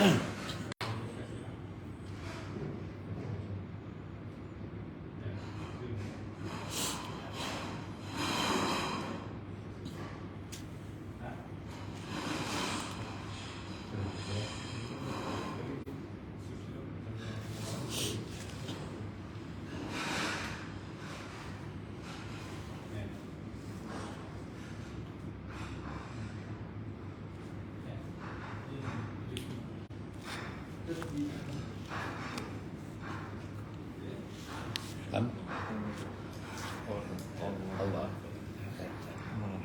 Am? Allah.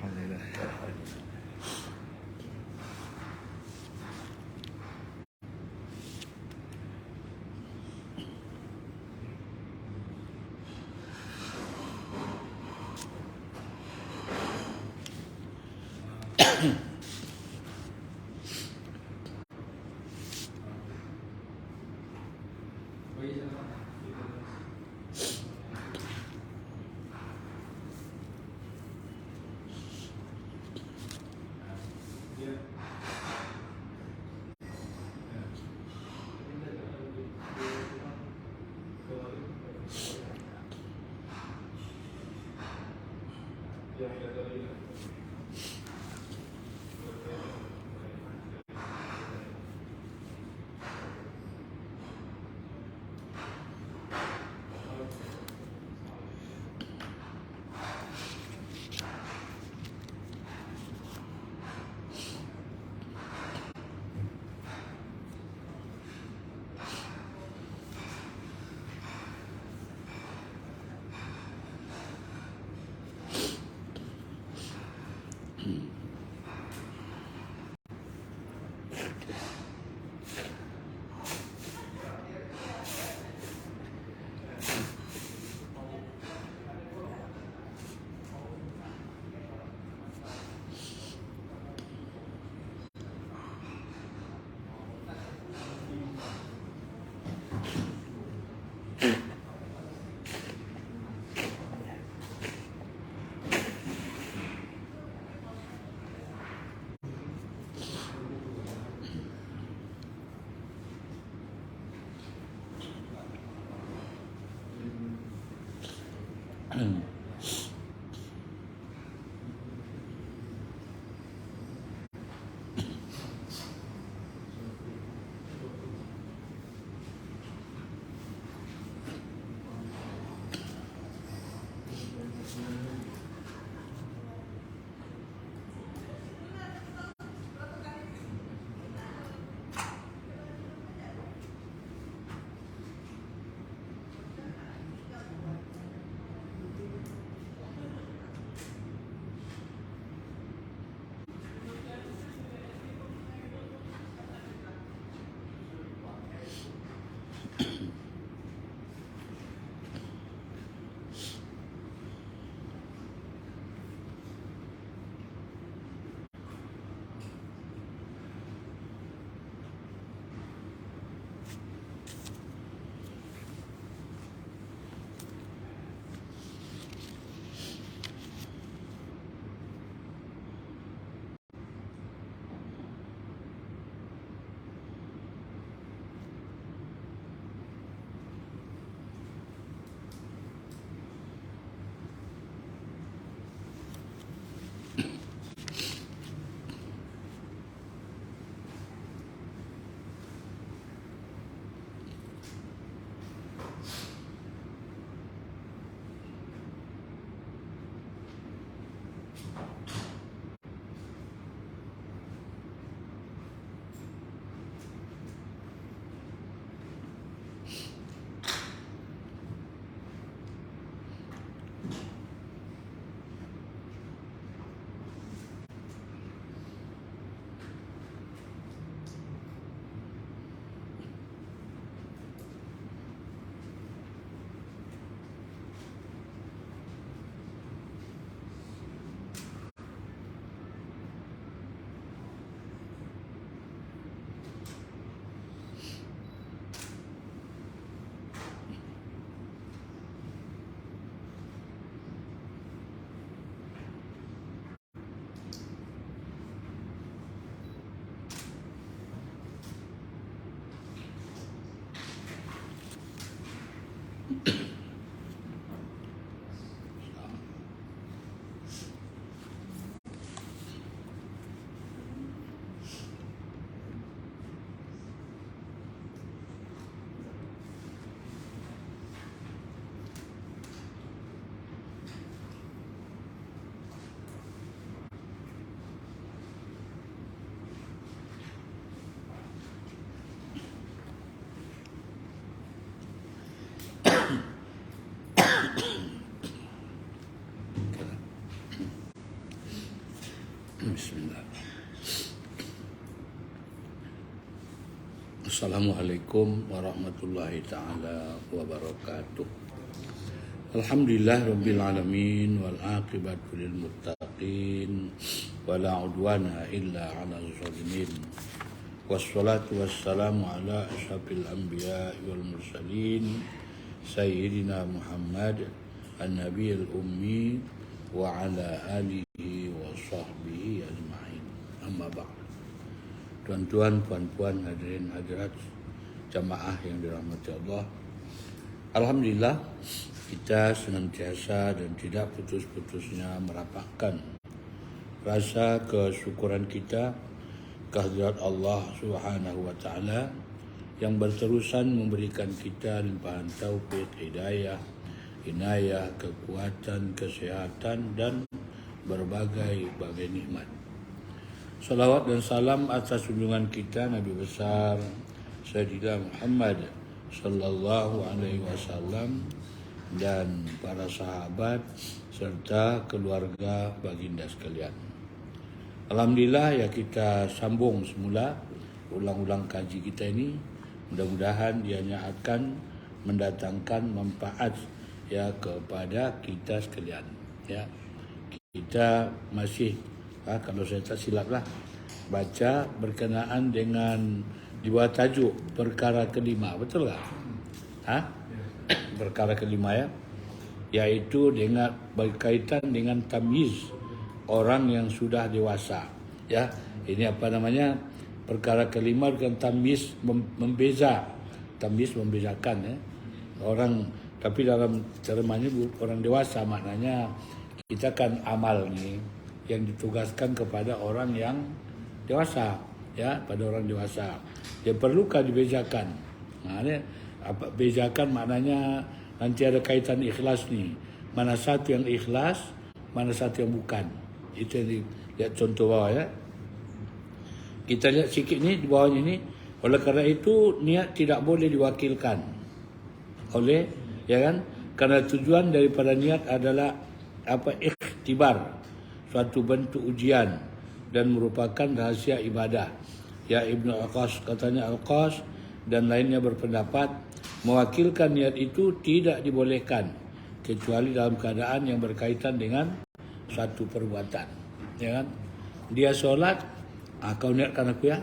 Alhamdulillah. Assalamualaikum warahmatullahi ta'ala wabarakatuh. Alhamdulillah Rabbil Alamin wal aqibatu lil muttaqin wala udwana illa ala zalimin. Wassalatu wassalamu ala asyrafil anbiya wal mursalin sayyidina Muhammad an-nabiyil ummi wa ala alihi wa sahbihi ajma'in. Amma ba'd. Tuan-tuan, puan-puan, hadirin hadirat jamaah yang dirahmati Allah. Alhamdulillah kita senantiasa dan tidak putus-putusnya merapatkan rasa kesyukuran kita kehadirat Allah Subhanahu wa taala yang berterusan memberikan kita limpahan taufik, hidayah, inayah, kekuatan, kesehatan dan berbagai nikmat. Salawat dan salam atas junjungan kita Nabi besar Sayyidina Muhammad sallallahu alaihi wasallam dan para sahabat serta keluarga baginda sekalian. Alhamdulillah ya, kita sambung semula ulang-ulang kaji kita ini. Mudah-mudahan ianya akan mendatangkan manfaat ya kepada kita sekalian. Ya. Kita masih kalau saya tak silap lah, baca berkenaan dengan di bawah tajuk perkara kelima, betul tak? Perkara kelima ya, yaitu dengan berkaitan dengan tamyiz orang yang sudah dewasa. Ya, ini apa namanya? Perkara kelima dengan tamyiz membeza, tamyiz membezakan ya orang. Tapi dalam terjemahannya orang dewasa, maknanya kita kan amal ni yang ditugaskan kepada orang yang dewasa, ya, pada orang dewasa. Dia perlukan dibezakan. Nah, ini apa bezakan maknanya nanti ada kaitan ikhlas ni. Mana satu yang ikhlas, mana satu yang bukan. Itu yang lihat contoh bawah ya. Kita lihat sikit ni di bawahnya ni. Oleh kerana itu niat tidak boleh diwakilkan oleh, ya kan? Karena tujuan daripada niat adalah apa? Ikhtibar, suatu bentuk ujian dan merupakan rahasia ibadah. Ya, Ibnu Al-Qas katanya, Al-Qas dan lainnya berpendapat mewakilkan niat itu tidak dibolehkan kecuali dalam keadaan yang berkaitan dengan suatu perbuatan. Ya kan? Dia solat, kau niatkan aku ya,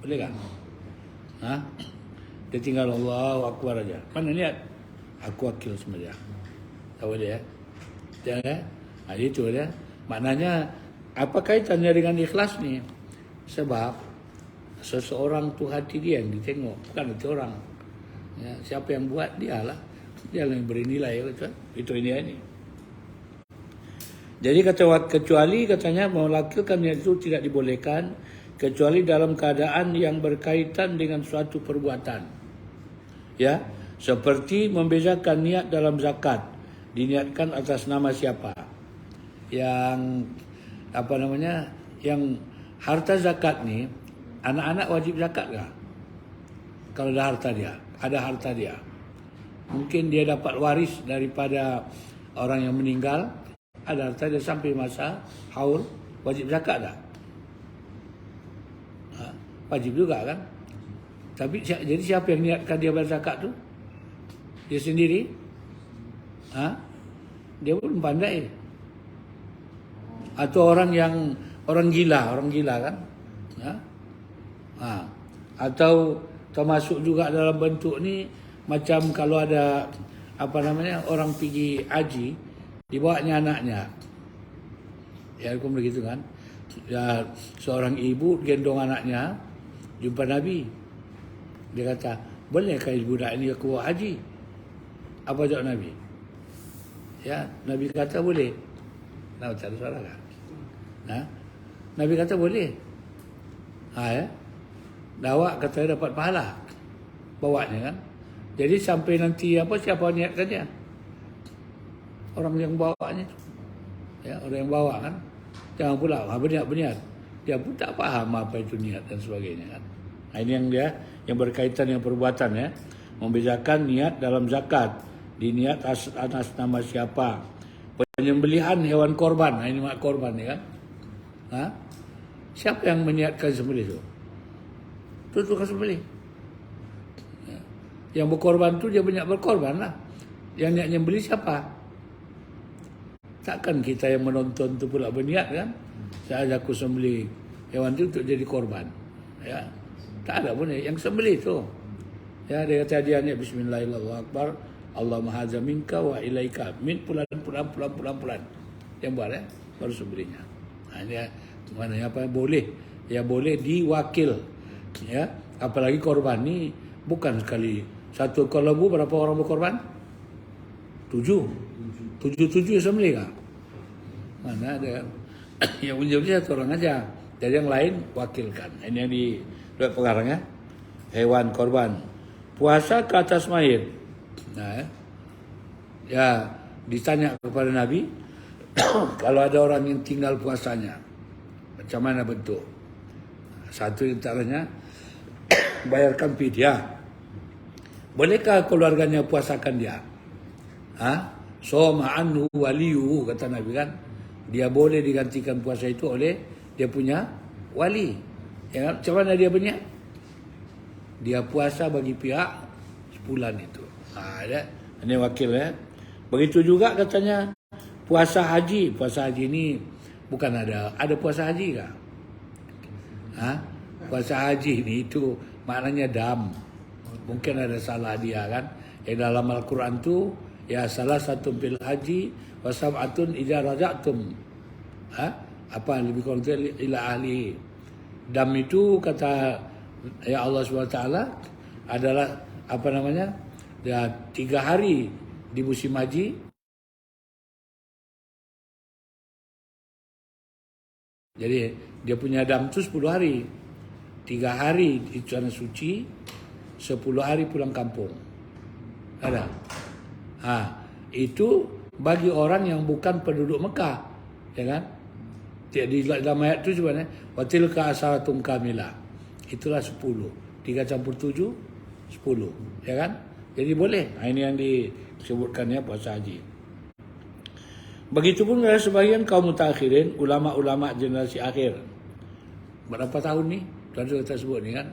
boleh kan? Dia tinggal Allahu Akbar aja. Mana niat? Aku wakil sama dia. Tak boleh ya? Jangan. Itu dia. Maknanya apa kaitannya dengan ikhlas ni? Sebab seseorang tu hati dia yang ditengok, bukan hati orang. Ya, siapa yang buat dia lah, dia yang beri nilai, betul? Itu ini. Jadi kecuali katanya mewakilkan niat itu tidak dibolehkan kecuali dalam keadaan yang berkaitan dengan suatu perbuatan. Ya, seperti membezakan niat dalam zakat, diniatkan atas nama siapa? Yang apa namanya, yang harta zakat ni, anak-anak wajib zakat kah? Kalau ada harta dia, mungkin dia dapat waris daripada orang yang meninggal, ada harta dia sampai masa haul, wajib zakat tak? Wajib juga kan? Tapi jadi siapa yang niatkan dia bayar zakat tu? Dia sendiri? Dia pun pandai. Atau orang gila kan? Atau termasuk juga dalam bentuk ni macam kalau ada apa namanya, orang pergi haji, dibawanya anaknya. Ya, hukum begitu kan? Ya, seorang ibu gendong anaknya jumpa Nabi. Dia kata, bolehkah budak ini aku bawa haji? Apa jawab Nabi? Ya, Nabi kata boleh. Nah, tak ada soalan kan? Nabi kata boleh. Ya. Dawak kata dapat pahala bawanya kan. Jadi sampai nanti siapa niatkan dia? Orang yang bawanya. Ya, orang yang bawa kan. Jangan pula berniat. Dia pun tak faham apa itu niat dan sebagainya kan. Ini yang berkaitan dengan perbuatan ya. Membezakan niat dalam zakat, diniat atas nama siapa. Penyembelihan hewan korban. Ini mak korban ni kan. Siapa yang meniatkan sembelih itu? Itu tukang sembelih. Yang berkorban tu dia banyak berkorban lah. Yang niat nyembeli siapa? Takkan kita yang menonton tu pula berniat kan? Saya aku sembeli hewan tu untuk jadi korban. Ya. Tak ada pun yang sembeli tu. Ya, dia kata dia niat bismillahirrahmanirrahim. Allah mahaza minka wa ilaika. Min pulan. Yang buat baru sembelinya. Nah, ini mana apa boleh. Ya boleh diwakil. Ya, apalagi korban ni bukan sekali. Satu kelabu berapa orang berkorban? 7 yang sembelih kah? Mana ada yang punya satu orang aja. Jadi yang lain wakilkan. Ini yang di dua pengarang ya. Hewan korban. Puasa ke atas mayit. Nah, ya ditanya kepada Nabi, kalau ada orang yang tinggal puasanya, macam mana bentuk? Satu antaranya bayarkan fidyah. Bolehkah keluarganya puasakan dia? Soma anhu waliyu, kata Nabi kan. Dia boleh digantikan puasa itu oleh dia punya wali. Ya, macam mana dia punya? Dia puasa bagi pihak sebulan itu. Ini wakil ya. Begitu juga katanya puasa haji. Puasa haji ini bukan ada puasa haji kah? Puasa haji ini itu maknanya dam. Mungkin ada salah dia kan. Dalam Al-Quran tu ya salah satu bil haji wa sab'atun idza raja'tum. Apa lebih kurang ila ahli. Dam itu kata ya Allah SWT adalah apa namanya? Ya 3 hari di musim haji. Jadi dia punya dam tu 10 hari. 3 hari di tanah suci, 10 hari pulang kampung. Ada. Itu bagi orang yang bukan penduduk Mekah, ya kan? Di dalam ayat itu sebenarnya watilka asaratun kamilah. Itulah 10. 3 campur 7 10, ya kan? Jadi boleh. Ini yang disebutkannya puasa haji. Begitupun ada sebagian kaum mutakhirin, ulama-ulama generasi akhir. Berapa tahun ni? Tuan kita sebut ni kan?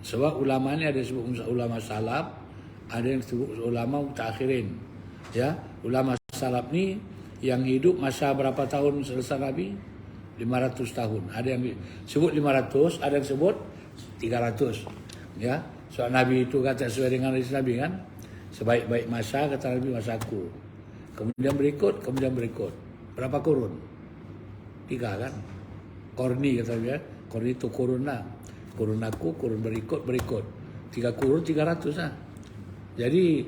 Sebab ulama ni ada sebut ulama salaf, ada yang sebut ulama mutakhirin. Ya, ulama salaf ni yang hidup masa berapa tahun selesai Nabi? 500 tahun. Ada yang sebut 500, ada yang sebut 300. Ya, soal Nabi itu kata sesuai dengan hadis Nabi kan? Sebaik-baik masa kata Nabi masaku. Kemudian berikut. Berapa kurun? 3 kan? Korni kata dia. Korni itu kurun lah. Kurun aku, kurun berikut. 3 kurun 300 lah. Jadi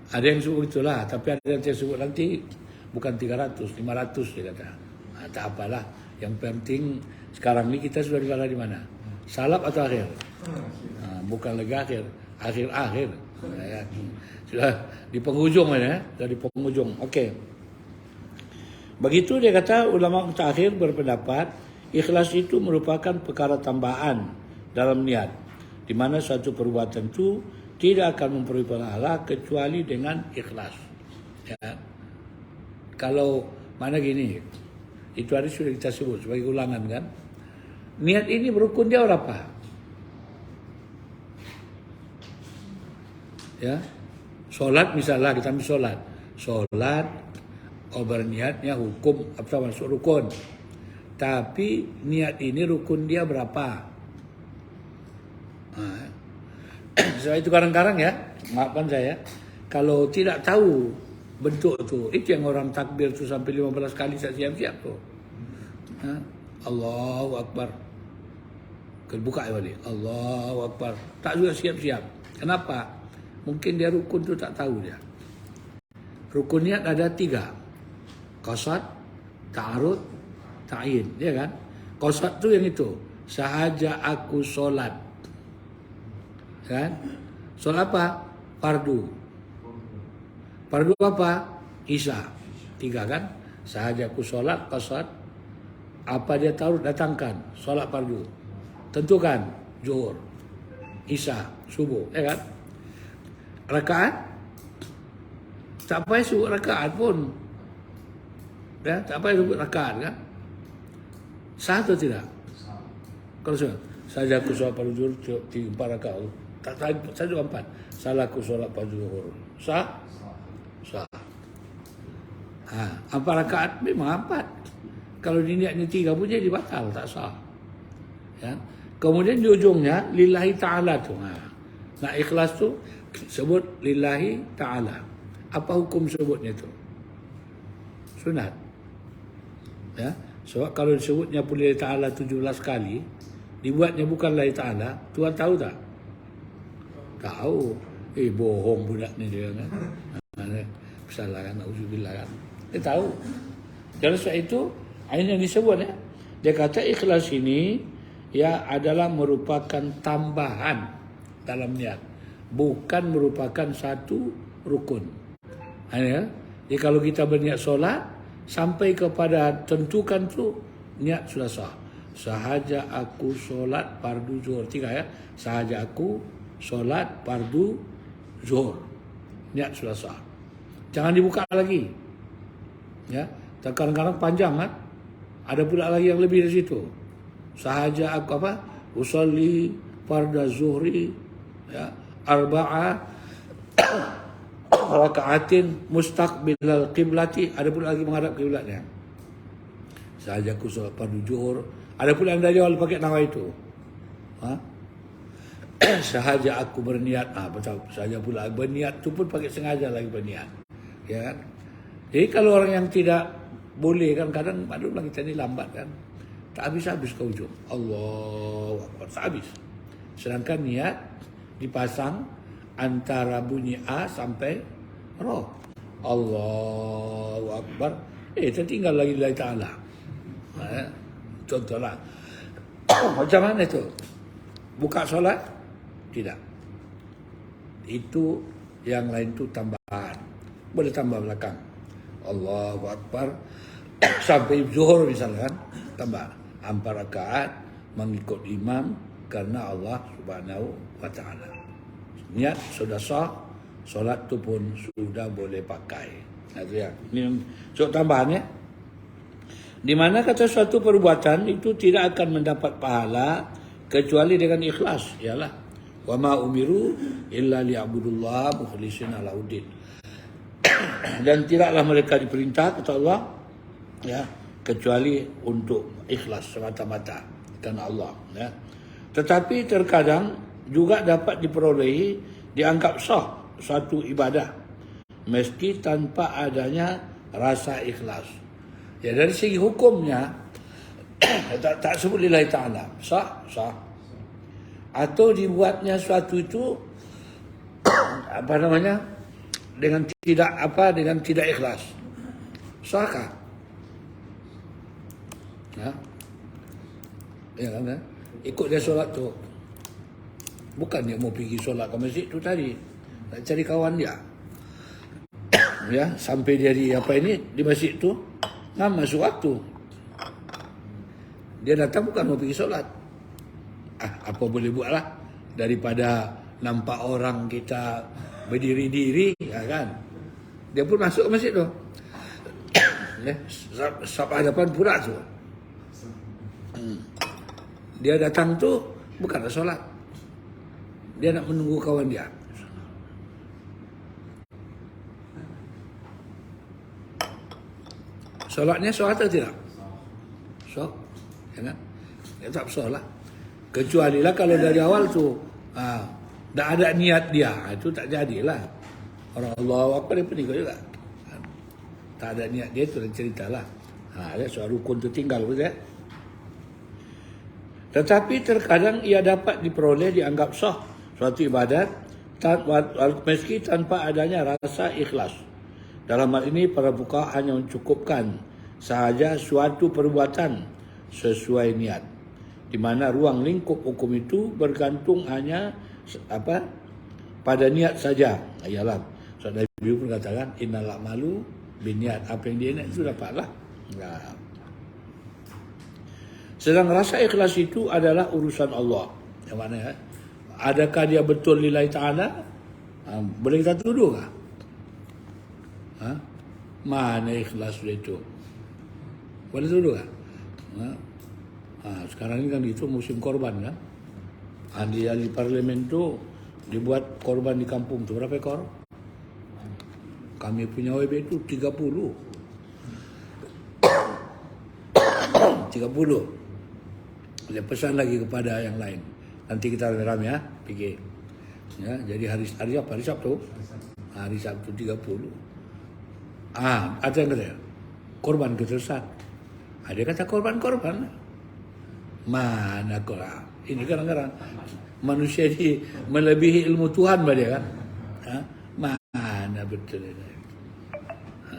ada yang sebut itulah. Tapi ada yang saya sebut nanti bukan 300, 500 dia kata. Tak apalah. Yang penting sekarang ni kita sudah di mana? Salaf atau akhir? Bukan lagi akhir. Akhir. Sudah di penghujung ya. Sudah di penghujung. Okey. Begitu dia kata ulama mutakhir berpendapat ikhlas itu merupakan perkara tambahan dalam niat, di mana suatu perbuatan itu tidak akan memperoleh pahala kecuali dengan ikhlas. Ya. Kalau mana gini, itu hari sudah kita sebut sebagai ulangan kan. Niat ini berukun dia berapa? Ya. Solat misalnya kita ambil solat. Solat berniatnya hukum apa masuk rukun. Tapi niat ini rukun dia berapa? Sebab itu kadang-kadang ya, maafkan saya, kalau tidak tahu bentuk tu, itu yang orang takbir tu sampai 15 kali siap-siap tu. Allahu Akbar. Kebuka ya balik. Allahu Akbar. Tak juga siap-siap. Kenapa? Mungkin dia rukun tu tak tahu dia. Rukun niat ada 3. Qasad, ta'arud, ta'yin, ya kan? Qasad tu yang itu. Sahaja aku solat. Kan? Solat apa? Fardu. Fardu apa? Isya. 3 kan? Sahaja aku solat, qasad. Apa dia tahu datangkan? Solat fardu. Tentukan zuhur, isya, subuh, ya kan? Rakaat? Tak payah sebut rakaat pun. Ya, tak payah sebut rakaat kan? Sah atau tidak? Kalau saja aku solat fardu zuhur 4 rakaat. Tak satu empat. Salah aku solat fardu zuhur. Sah? Sah. Empat rakaat memang empat. Kalau diniatnya 3 pun jadi batal, tak sah. Ya. Kemudian di ujungnya lillahi ta'ala tu. Nak ikhlas tu sebut lillahi ta'ala. Apa hukum sebutnya tu? Sunat. Ya. Sebab kalau disebutnya pun lillahi ta'ala 17 kali, dibuatnya bukan lillahi ta'ala, Tuhan tahu tak? Tahu. Bohong budak ni dia kan. Salah kan, auzubillah kan. Dia tahu. Jadi sebab itu yang disebut ya. Dia kata ikhlas ini ya adalah merupakan tambahan dalam niat, bukan merupakan satu rukun. Ya. Jadi kalau kita berniat solat sampai kepada tentukan tu niat sudah sah. Sahaja aku solat fardu zuhur. 3 ya. Sahaja aku solat fardu zuhur. Niat sudah sah. Jangan dibuka lagi. Ya. Kadang-kadang panjang kan. Ada pula lagi yang lebih dari situ. Sahaja aku apa? Usolli farda zuhri ya, arba'a raka'atin mustaqbilal qiblati. Ada pula lagi menghadap kiblatnya. Sahaja aku solat fardu zuhur. Ada pula yang dari awal pakai nama itu. Sahaja aku berniat. Betul. Sahaja pula berniat tu pun pakai sengaja lagi berniat. Ya. Jadi kalau orang yang tidak boleh kan kadang maklumlah kita ni lambat kan. Tak habis-habis ke ujung. Allahu Akbar. Tak habis. Sedangkan niat dipasang antara bunyi A sampai Ra. Allahu Akbar. Tertinggal lagi lillahi ta'ala. Contohlah. Macam mana tu? Buka solat? Tidak. Itu yang lain tu tambahan. Boleh tambah belakang. Allahu Akbar. Sampai zuhur misalkan, tambah 4 rakaat mengikut imam karena Allah Subhanahu wa taala. Niat sudah sah, solat tu pun sudah boleh pakai. Itu ya. Ini untuk tambahan ya. Di mana kata suatu perbuatan itu tidak akan mendapat pahala kecuali dengan ikhlas. Ialah wa ma umiru illa liya'budullah mukhlishina lahuddin. Dan tidaklah mereka diperintah kata Allah ya kecuali untuk ikhlas semata-mata karena Allah ya. Tetapi terkadang juga dapat diperolehi dianggap sah suatu ibadah meski tanpa adanya rasa ikhlas. Ya dari segi hukumnya tak sebut lillahi ta'ala sah. Atau dibuatnya suatu itu apa namanya dengan tidak ikhlas. Sahkah? Ya kan? Ikut dia solat tu. Bukan dia mau pergi solat ke masjid tu tadi. Nak cari kawan dia. Ya, sampai dia di masjid tu, masuk waktu. Dia datang bukan mau pergi solat. Apa boleh buatlah daripada nampak orang kita berdiri-diri, ya kan? Dia pun masuk ke masjid tu. Sampai hadapan pura tu. Dia datang tu bukan nak solat. Dia nak menunggu kawan dia. Solatnya sah atau tidak? Sah. Ya kan? Dia tak sah lah. Kecuali lah kalau dari awal tu tak ada niat dia, itu tak jadilah. Orang Allah apa dia pergi juga. Tak ada niat dia tu dan ceritalah. Dia soal rukun tu tinggal betul ya. Tetapi terkadang ia dapat diperoleh dianggap sah suatu ibadat meski tanpa adanya rasa ikhlas. Dalam hal ini para fuqaha hanya mencukupkan sahaja suatu perbuatan sesuai niat, di mana ruang lingkup hukum itu bergantung hanya pada niat saja. Ialah Nabi pun katakan innal a'malu binniat, apa yang dia niat itu dapatlah. Sedang rasa ikhlas itu adalah urusan Allah. Yang mana ya? Adakah dia betul lillahi ta'ala? Boleh kita tuduh kah? Mana ikhlas itu? Boleh tuduh kah? Sekarang ini kan itu musim korban kan? Ahli parlimen tu dibuat korban di kampung tu berapa ekor? Kami punya WB itu 30. 30. Dia pesan lagi kepada yang lain. Nanti kita rame-rame ya, fikir. Ya, jadi hari apa? Hari Sabtu. Hari Sabtu 30. Ada yang kata korban kesesat. Ada kata korban. Mana korban? Ini kadang-kadang manusia ini melebihi ilmu Tuhan pada dia kan. Mana betul ini?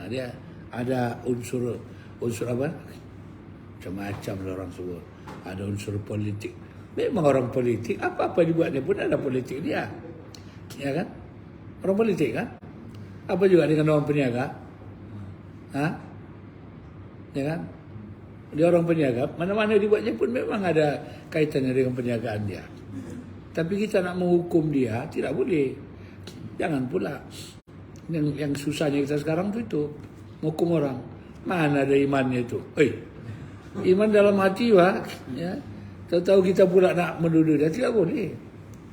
Dia ada unsur apa? Macam-macam orang sebut. Ada unsur politik. Memang orang politik, apa-apa dibuatnya pun ada politik dia. Ya kan? Orang politik kan? Apa juga dengan orang peniaga? Ya kan? Dia orang peniaga, mana-mana dibuatnya pun memang ada kaitannya dengan perniagaan dia. Tapi kita nak menghukum dia, tidak boleh. Jangan pula. Yang susahnya kita sekarang itu menghukum orang. Mana ada imannya itu? Iman dalam hati, Pak. Ya. Tahu kita pula nak menuduh dia, tidak boleh.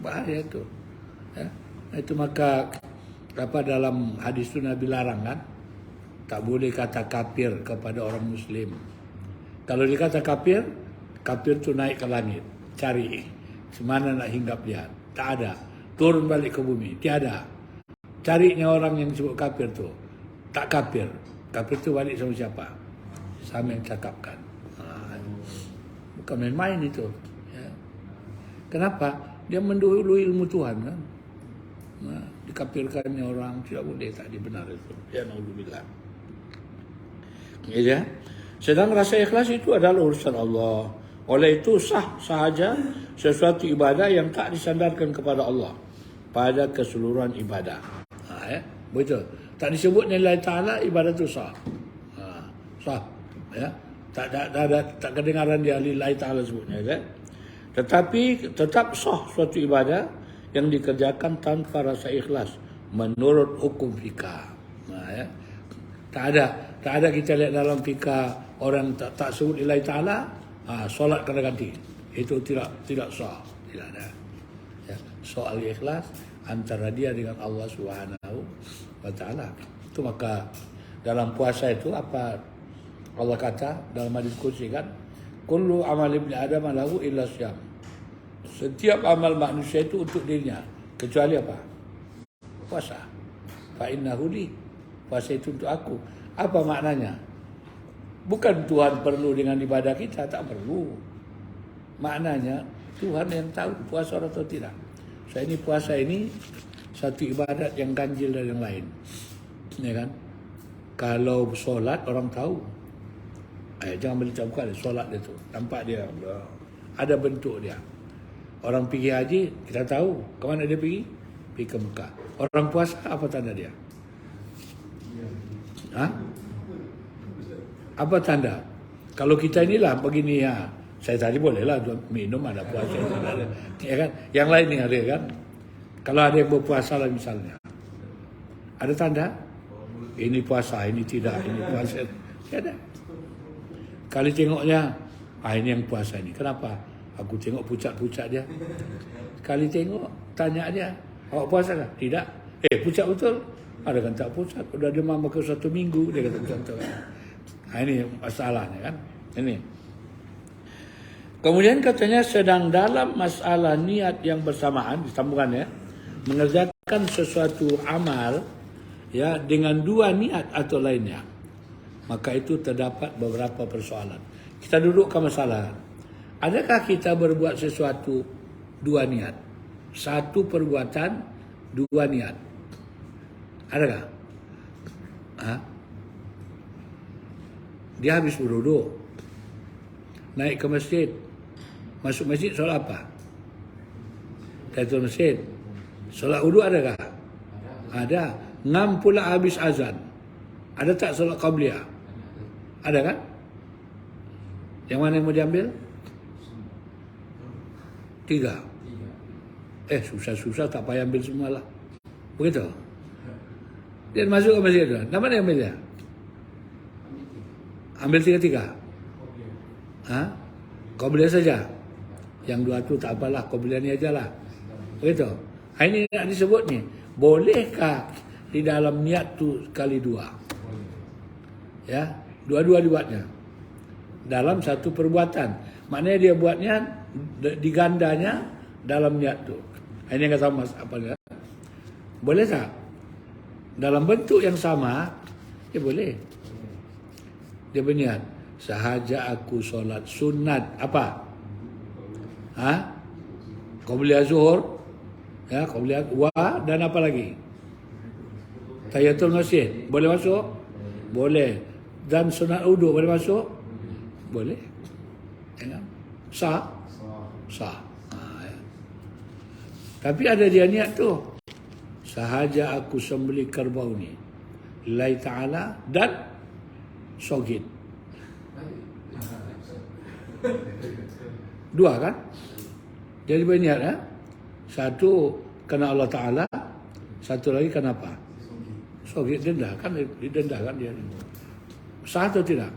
Bahaya itu. Ya. Itu maka dalam hadis itu Nabi larang kan, tak boleh kata kafir kepada orang Muslim. Kalau dikata kafir itu naik ke langit, cari semana nak hinggap dia, tak ada. Turun balik ke bumi, tiada. Carinya orang yang disebut kafir tu, tak kafir. Kafir tu balik sama siapa? Sama yang cakapkan. Bukan main-main itu. Ya. Kenapa? Dia mendahului ilmu Tuhan kan. Dikafirkannya orang tidak boleh, tak dibenar itu. Ya naudzubillah. Ya. Sedang rasa ikhlas itu adalah urusan Allah. Oleh itu sah sahaja sesuatu ibadah yang tak disandarkan kepada Allah pada keseluruhan ibadah. Ya. Betul. Tak disebut nilai ta'ala, ibadah itu sah. Sah. Ya. Tak kedengaran dia lillahi ta'ala sebutnya. Ya. Tetapi tetap sah suatu ibadah yang dikerjakan tanpa rasa ikhlas menurut hukum fikah. Ya. Tak ada kita lihat dalam fikah orang tak sebut lillahi ta'ala, solat kena ganti. Itu tidak sah. Tidak ada. Ya. Soal ikhlas antara dia dengan Allah Subhanahu wa ta'ala. Itu maka dalam puasa itu apa Allah kata dalam hadis qudsi kan, kullu amal ibni adam lahu illa syam. Setiap amal manusia itu untuk dirinya kecuali apa? Puasa. Fa innahu li. Puasa itu untuk aku. Apa maknanya? Bukan Tuhan perlu dengan ibadah kita, tak perlu. Maknanya Tuhan yang tahu puasa atau tidak. Ini puasa ini satu ibadat yang ganjil dari yang lain. Ya kan? Kalau solat orang tahu. Jangan beli buka dia, solat dia tu. Nampak dia. Ada bentuk dia. Orang pergi haji, kita tahu. Ke mana dia pergi? Pergi ke Mekah. Orang puasa, apa tanda dia? Apa tanda? Kalau kita inilah begini ya. Saya tadi bolehlah minum, ada puasa. Ya kan? Yang lain ni ada kan? Kalau ada yang berpuasa lah misalnya. Ada tanda? Ini puasa, ini tidak, ini puasa. Ya ada. Kali tengoknya, ini yang puasa ini. Kenapa? Aku tengok pucat-pucat dia. Kali tengok, tanya dia, awak puasa tak? Tidak. Pucat betul? Ada kan tak pucat. Sudah demam ke 1 minggu, dia kata pucat-pucat. Ini masalahnya kan. Ini. Kemudian katanya sedang dalam masalah niat yang bersamaan, disambungannya, mengerjakan sesuatu amal ya dengan 2 niat atau lainnya. Maka itu terdapat beberapa persoalan. Kita dudukkan masalah. Adakah kita berbuat sesuatu 2 niat? Satu perbuatan, 2 niat. Adakah? Dia habis berwuduk, naik ke masjid. Masuk masjid solat apa? Tahiyatul masjid. Solat wuduk adakah? Ada. Ngam pula habis azan. Ada tak solat qabliyah? Ada kan? Yang mana yang mau diambil? 3. Susah-susah tak payah ambil semualah. Begitu? Dia masuk ke masjid tu. Nama dia ambil dia? Ambil 3-3. Qabliyah saja. Yang 2 tu tak apalah, qabliyah ni ajalah. Begitu? Ini nak disebut ni. Bolehkah di dalam niat tu kali dua? Ya, dua-dua dibuatnya. Dalam satu perbuatan. Maknanya dia buatnya digandanya dalam niat tu. Ini yang kata Mas apa dia? Boleh tak? Dalam bentuk yang sama, ya boleh. Dia berniat, sahaja aku solat sunat apa? Qabliyah zuhur, ya, qabliyah wa dan apa lagi? Tahiyatul masjid, boleh masuk? Boleh. Dan sunat wudu boleh masuk? Boleh. Ya, sah? Sah. Ya. Tapi ada dia niat tu. Sahaja aku sembelih kerbau ni lillahi ta'ala dan sogit. Dua kan? Jadi berniat ya. Satu kena Allah Ta'ala, satu lagi kenapa? Sogit denda kan, didenda kan dia. Sah atau tidak?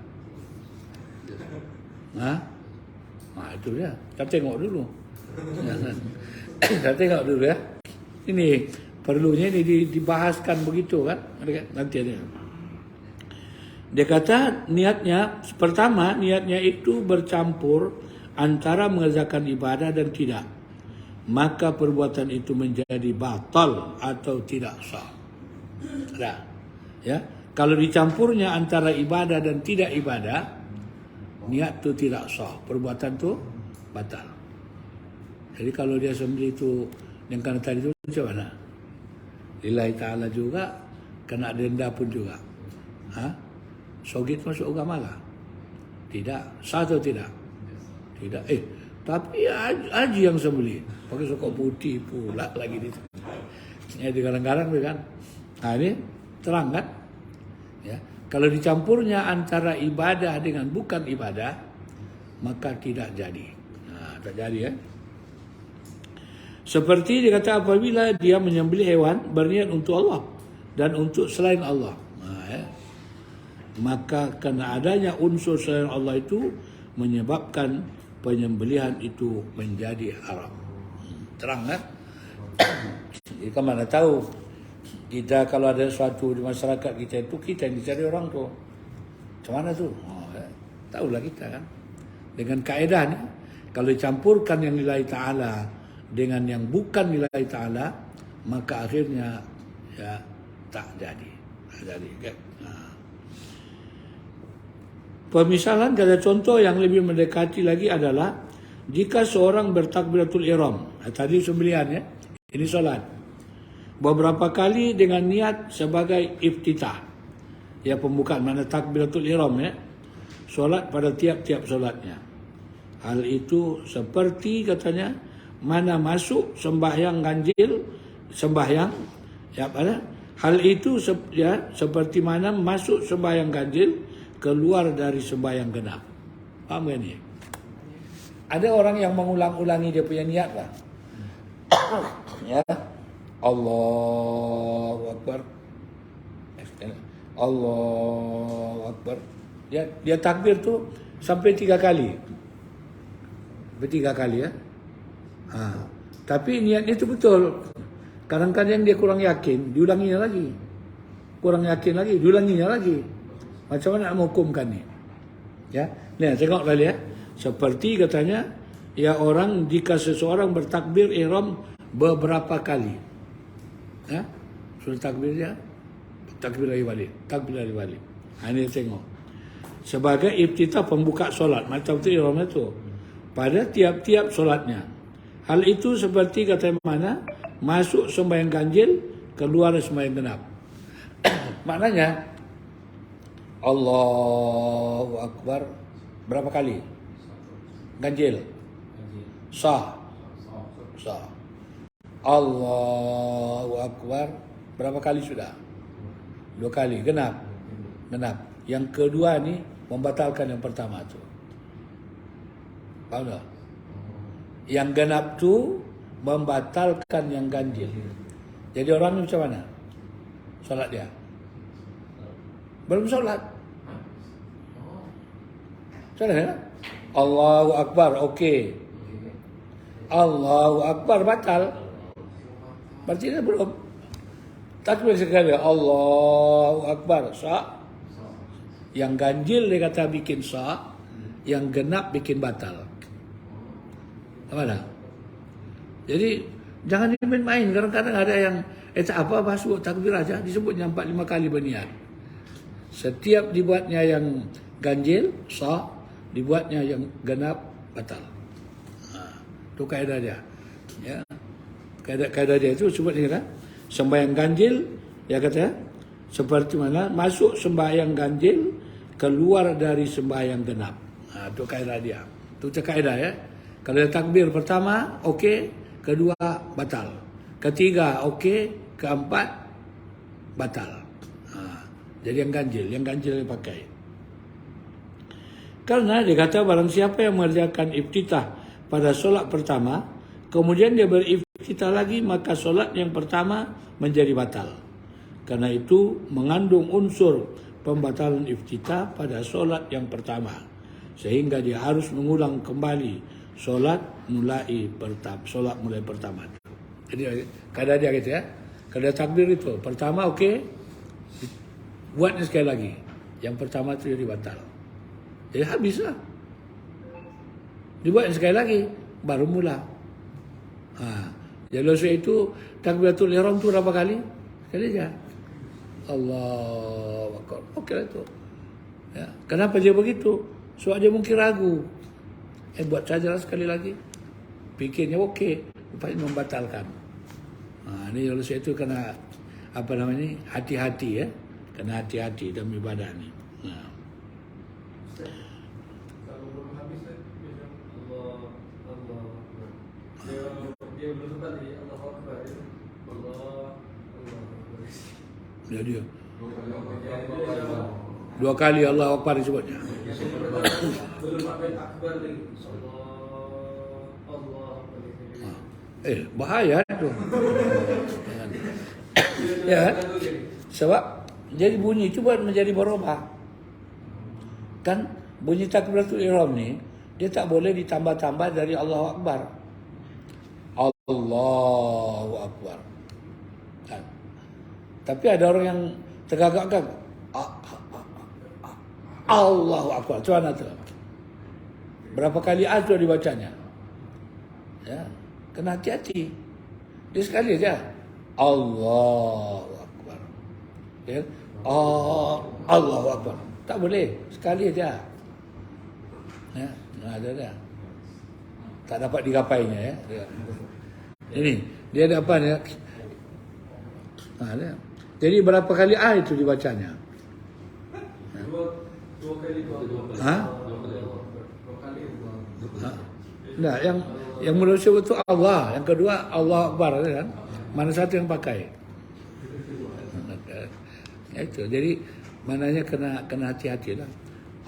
Itu dia. Kita tengok dulu. Kita tengok dulu ya. Ini perlunya ini dibahaskan begitu kan? Nanti ada. Dia kata niatnya, pertama niatnya itu bercampur antara mengerjakan ibadah dan tidak. Maka perbuatan itu menjadi batal atau tidak sah. Nah, ya. Kalau dicampurnya antara ibadah dan tidak ibadah, niat tu tidak sah, perbuatan tu batal. Jadi kalau dia sembelih itu yang kena tadi itu macam mana? Lillahi ta'ala juga, kena denda pun juga. Sogit masuk agama lah? Tidak. Sah atau tidak? Tidak. Tapi haji yang sembelih pakai sokok putih pula lagi di kadang-kadang kan. Ini terang kan? Ya. Kalau dicampurnya antara ibadah dengan bukan ibadah, maka tidak jadi. Tak jadi ya. Seperti dikata apabila dia menyembelih hewan berniat untuk Allah dan untuk selain Allah. Maka kerana adanya unsur selain Allah itu menyebabkan penyembelihan itu menjadi haram. Terang kan? Jadi kan mana tahu kita kalau ada sesuatu di masyarakat kita itu, kita yang dicari orang tu. Macam mana tu? Tahulah kita kan. Dengan kaedah ni, kalau dicampurkan yang lillahi ta'ala dengan yang bukan lillahi ta'ala, maka akhirnya ya tak jadi. Kan? Pemisalan kata contoh yang lebih mendekati lagi adalah jika seorang bertakbiratul ihram. Tadi sembelihan ya. Ini solat. Beberapa kali dengan niat sebagai iftitah. Ya, pembukaan mana takbiratul ihram ya. Solat pada tiap-tiap solatnya. Hal itu seperti katanya mana masuk sembahyang ganjil, sembahyang ya pada hal itu seperti mana masuk sembahyang ganjil keluar dari sembahyang genap. Faham kan ni? Ada orang yang mengulang-ulangi dia punya niat lah. Ya. Allahu Akbar. Allahu Akbar. Dia takbir tu sampai 3 kali. Ya. Tapi niatnya itu betul. Kadang-kadang dia kurang yakin, diulanginya lagi. Kurang yakin lagi, diulanginya lagi. Macam mana nak menghukumkan ni? Ya. Ni tengok lagi ya. Seperti katanya ya orang jika seseorang bertakbir ihram beberapa kali. Ya. Sudah takbir dia, takbir lagi balik. Ini tengok. Sebagai iftitah pembuka solat, macam tu ihram itu. Pada tiap-tiap solatnya. Hal itu seperti kata mana masuk sembahyang ganjil, keluar sembahyang genap. Maknanya Allahu Akbar berapa kali? Ganjil. Sah. Allahu Akbar berapa kali sudah? 2 kali. Genap. Yang kedua ni membatalkan yang pertama tu. Faham tak? Yang genap tu membatalkan yang ganjil. Jadi orang ni macam mana? Solat dia? Belum solat. Solat ya? Allahu Akbar, okey. Allahu Akbar batal. Berarti dia belum. Takbir sekali, Allahu Akbar, sah. Yang ganjil dia kata bikin sah, yang genap bikin batal. Mana? Jadi jangan dimain-main. Kadang-kadang ada yang tak apa, masuk takbir aja disebutnya 4-5 kali berniat. Setiap dibuatnya yang ganjil sah, dibuatnya yang genap batal. Itu kaedah dia. Ya. Kaedah dia itu sebutnya kan sembahyang ganjil, ya kata seperti mana masuk sembahyang ganjil, keluar dari sembahyang genap. Itu kaedah dia. Itu kaedah ya. Kalau takbir pertama okey, kedua batal, ketiga okey, keempat batal. Jadi yang ganjil dipakai. Karena dia kata barang siapa yang mengerjakan iftitah pada solat pertama, kemudian dia beriftitah lagi, maka solat yang pertama menjadi batal. Karena itu mengandung unsur pembatalan iftitah pada solat yang pertama, sehingga dia harus mengulang kembali solat mulai pertama. Jadi kadang dia gitu ya. Kalau takbir itu pertama okey, buatnya sekali lagi. Yang pertama itu jadi batal. Jadi habislah. Dibuat sekali lagi baru mula. Jadi sebab itu takbiratul ihram tu berapa kali? Sekali aja. Allahu Akbar. Okey itu. Ya. Kenapa dia begitu? Sebab dia mungkin ragu. Buat sajalah sekali lagi. Fikirnya okey, rupanya membatalkan. Ini oleh sebab itu kena hati-hati ya. Kena hati-hati dalam ibadah ni. Kalau belum habis dia belum sempat di Allahu Akbar ya. Allah. Dia. Dua kali Allahu Akbar disebutnya. Belum sampai akbar lagi. Allah. Bahaya tu. Ya. Sebab jadi bunyi itu buat menjadi berubah. Kan bunyi takbiratul ihram ni dia tak boleh ditambah-tambah dari Allahu Akbar. Allahu Akbar. Kan? Tapi ada orang yang tergagap-gagap. Allahu Akbar. Tu mana tu? Berapa kali azan dibacanya? Ya, kena hati-hati. Dia sekali aja. Allahu Akbar. Ya. Allahu Akbar. Tak boleh, sekali aja. Ya, ada. Tak dapat digapainya ya. Ini dia ada apa ya? Ada. Jadi berapa kali itu dibacanya? Dua kali. Nah, yang manusia itu Allah, yang kedua Allah Akbar kan? Mana satu yang pakai? Ya itu. Jadi mananya kena hati-hati lah.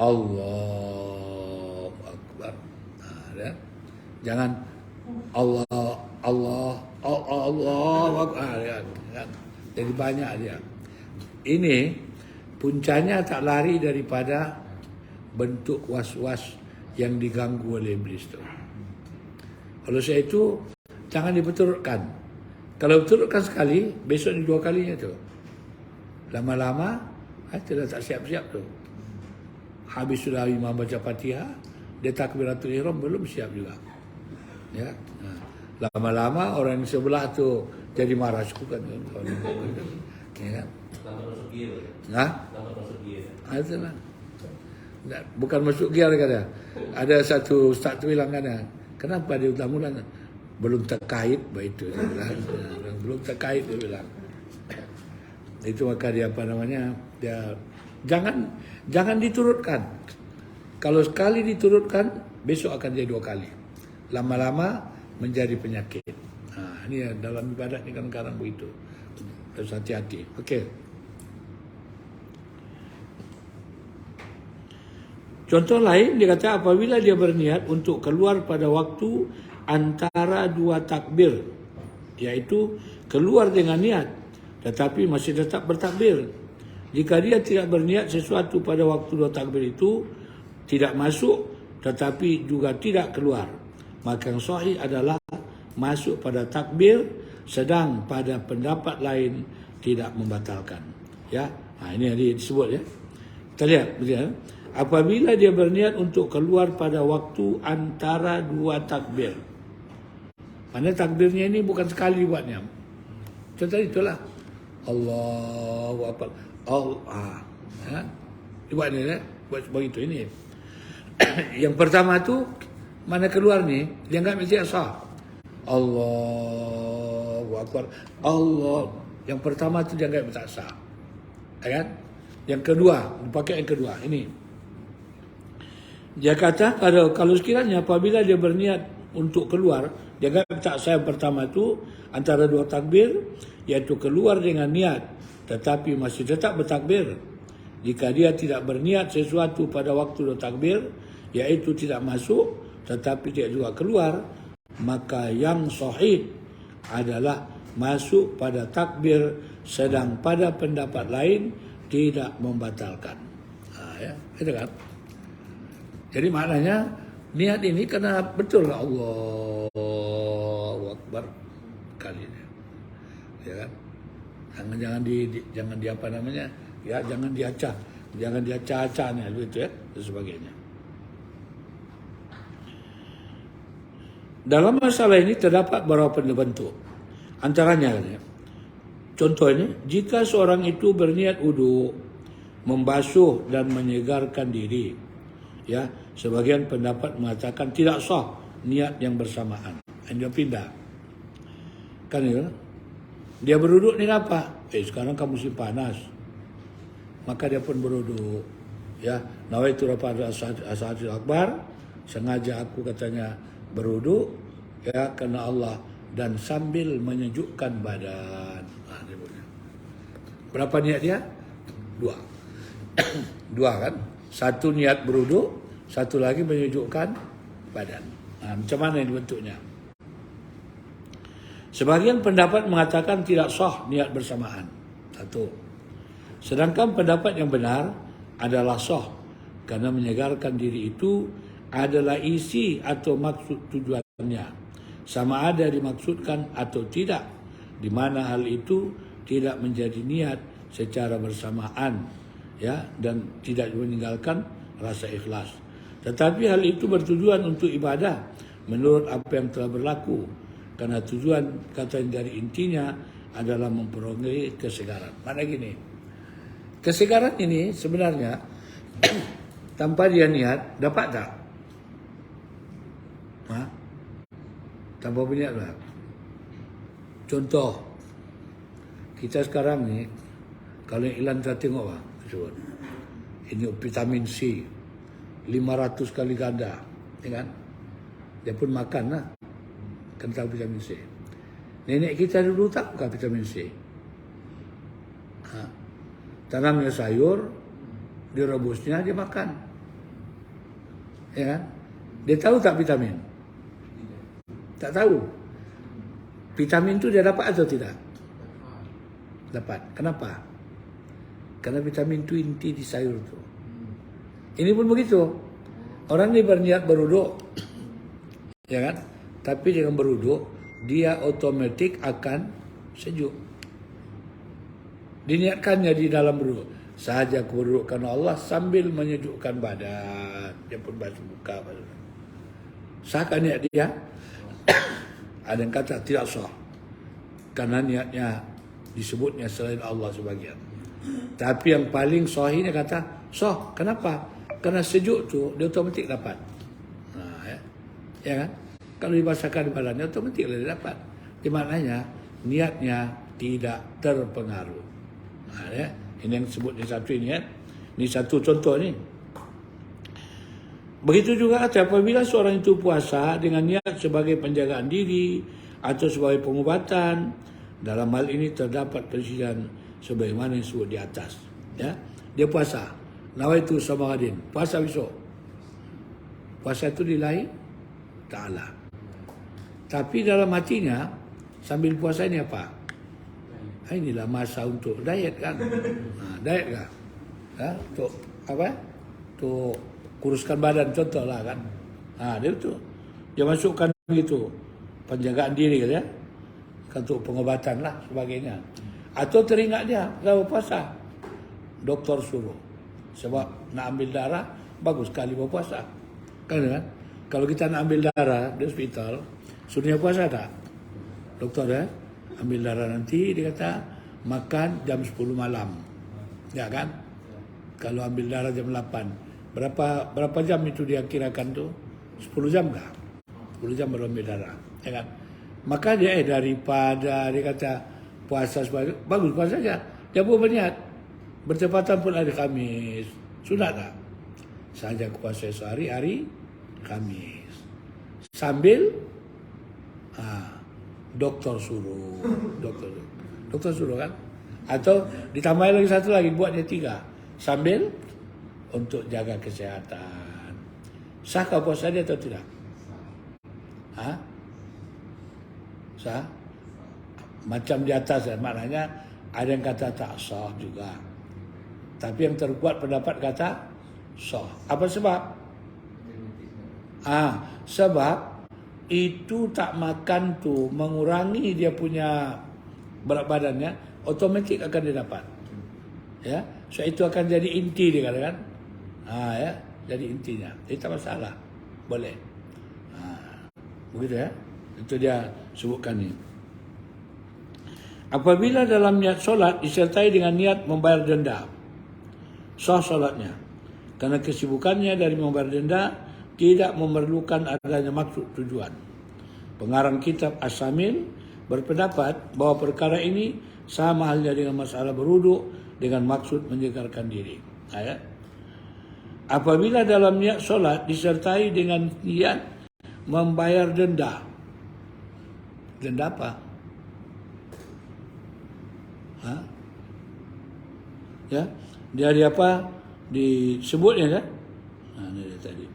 Allah Akbar. Ya. Jangan Allah Akbar. Ya. Jadi banyak dia. Ini puncanya tak lari daripada bentuk was-was yang diganggu oleh iblis itu. Kalau saya itu jangan diperturutkan. Kalau berturutkan sekali, besok ni 2 kalinya tu. Lama-lama, kita dah tak siap-siap tu. Habis sudah imam baca Fatihah, dia takbiratul ihram belum siap juga. Ya. Lama-lama orang di sebelah tu jadi marah suka kan. Ya. Itulah. Bukan masuk gear kata. Ada satu ustaz tu bilang kan, kenapa dia mula-mula belum terkait begitu dia bilang. Belum terkait dia bilang. Itu maka dia dia jangan diturutkan. Kalau sekali diturutkan, besok akan jadi 2 kali. Lama-lama menjadi penyakit. Ini dalam ibadat ni kadang-kadang begitu. Harus hati-hati. Okey. Contoh lain dia kata apabila dia berniat untuk keluar pada waktu antara 2 takbir, iaitu keluar dengan niat tetapi masih tetap bertakbir. Jika dia tidak berniat sesuatu pada waktu 2 takbir itu, tidak masuk tetapi juga tidak keluar, maka yang sahih adalah masuk pada takbir sedang pada pendapat lain tidak membatalkan. Ya, ini yang disebut ya. Kita lihat, ya. Apabila dia berniat untuk keluar pada waktu antara dua takbir. Mana takbirnya ini bukan sekali buatnya. Contoh itulah. Allahu Akbar. Allah. Ya. Buat ni ya. Buat begitu ini. Yang pertama tu mana keluar ni, dia enggak mesti sah. Allahu Akbar. Allah. Yang pertama tu dia enggak tak sah. Kan? Yang kedua, pakai yang kedua ini. Dia kata kalau sekiranya apabila dia berniat untuk keluar, dia kata tak sah yang pertama tu antara dua takbir, iaitu keluar dengan niat tetapi masih tetap bertakbir. Jika dia tidak berniat sesuatu pada waktu dua takbir, iaitu tidak masuk tetapi dia juga keluar, maka yang sahih adalah masuk pada takbir, sedang pada pendapat lain tidak membatalkan. Ya, itu kan? Jadi maknanya niat ini kena betul Allahu Akbar kali ini. Ya kan? Jangan di apa namanya? Ya, jangan diacah. Jangan diacah-acahnya begitu ya, dan sebagainya. Dalam masalah ini terdapat beberapa bentuk. Antaranya ya, contohnya, jika seorang itu berniat wudu, membasuh dan menyegarkan diri, ya, sebagian pendapat mengatakan tidak sah niat yang bersamaan. Dia pindah. Kan ya? Dia beruduk ni apa? Sekarang kan musim panas. Maka dia pun beruduk. Ya, nawaitu rafa as-salatul akbar, sengaja aku katanya beruduk ya karena Allah dan sambil menyejukkan badan. Dia punya. Berapa niat dia? Dua. Dua kan? Satu niat beruduk, satu lagi menyejukkan badan. Macam mana ini bentuknya? Sebagian pendapat mengatakan tidak sah niat bersamaan. Satu. Sedangkan pendapat yang benar adalah sah karena menyegarkan diri itu adalah isi atau maksud tujuannya. Sama ada dimaksudkan atau tidak, di mana hal itu tidak menjadi niat secara bersamaan, ya, dan tidak meninggalkan rasa ikhlas. Tetapi hal itu bertujuan untuk ibadah menurut apa yang telah berlaku, karena tujuan kata dari intinya adalah memperoleh kesegaran. Mana gini, kesegaran ini sebenarnya tanpa dia niat dapat tak? Tanpa berniat tak? Contoh, kita sekarang ni kalau iklan kita tengok ini vitamin C 500 kali ganda, ya kan? Dia pun makan lah, kental vitamin C. Nenek kita dulu tak bukan vitamin C. Tanamnya sayur, direbusnya dia makan, ya kan? Dia tahu tak vitamin? Tak tahu. Vitamin tu dia dapat atau tidak? Dapat. Kenapa? Karena vitamin tu inti di sayur tu. Ini pun begitu. Orang ni berniat beruduk, ya kan? Tapi dengan beruduk, dia otomatik akan sejuk. Diniatkannya di dalam beruduk. Sahaja aku beruduk karena Allah sambil menyejukkan badan. Dia pun basuh muka. Sahkah niat dia? Ada yang kata tidak sah. Karena niatnya disebutnya selain Allah sebagian. Tapi yang paling sahih dia kata sah. Kenapa? Karena sejuk tu dia otomatik dapat. Ya kan? Kalau dibasahkan di badannya otomatik dia dapat. Di maknanya niatnya tidak terpengaruh. Ya. Ini yang disebut ni satu ini kan. Ini satu contoh ni. Begitu juga apabila seorang itu puasa dengan niat sebagai penjagaan diri atau sebagai pengobatan, dalam hal ini terdapat perselisihan sebagaimana yang disebut di atas. Ya, dia puasa, nawaitu Ramadan, puasa besok. Puasa itu lillahi ta'ala. Tapi dalam hatinya sambil puasa ini apa? Inilah masa untuk diet kan? Diet kan? Untuk apa? Untuk kuruskan badan contohlah kan. Dia itu. Dia masukkan begitu. Penjagaan diri kan ya. untuk pengobatan lah sebagainya. Atau teringat dia kalau berpuasa, doktor suruh. Sebab nak ambil darah, bagus sekali berpuasa. Kan? Kalau kita nak ambil darah di hospital, suruhnya puasa tak? Doktor ambil darah nanti, dia kata makan jam 10 malam. Ya kan? Kalau ambil darah jam 8. Berapa jam itu dia kirakan tu? 10 jam kah? 10 jam baru ambil darah. Ya kan? Maka dia daripada dia kata puasa sebagai bagus puasa saja. Dia pun berniat. Bertepatan pun hari Khamis. Sudah tak? Saja puasa sehari hari Khamis. Sambil doktor suruh. Doktor suruh kan? Atau ditambah lagi satu lagi, buatnya 3. Sambil untuk jaga kesehatan. Sahkah puasa dia atau tidak? Sah? Macam di atas maknanya ada yang kata tak sah juga. Tapi yang terkuat pendapat kata sah. Apa sebab? Sebab itu tak makan tu mengurangi dia punya berat badannya, otomatik akan dia dapat. Ya, so itu akan jadi inti dia katakan. Ya, jadi intinya. Jadi tak masalah. Boleh. Begitu ya. Itu dia sebutkan ni. Apabila dalam niat solat disertai dengan niat membayar denda, sah solatnya. Karena kesibukannya dari membayar denda tidak memerlukan adanya maksud tujuan. Pengarang kitab As-Samin berpendapat bahawa perkara ini sama halnya dengan masalah berwuduk dengan maksud menyegarkan diri. Apabila dalam niat solat disertai dengan niat membayar denda. Denda apa? Ya, dia apa? Disebutnya kan? Ini dia tadi.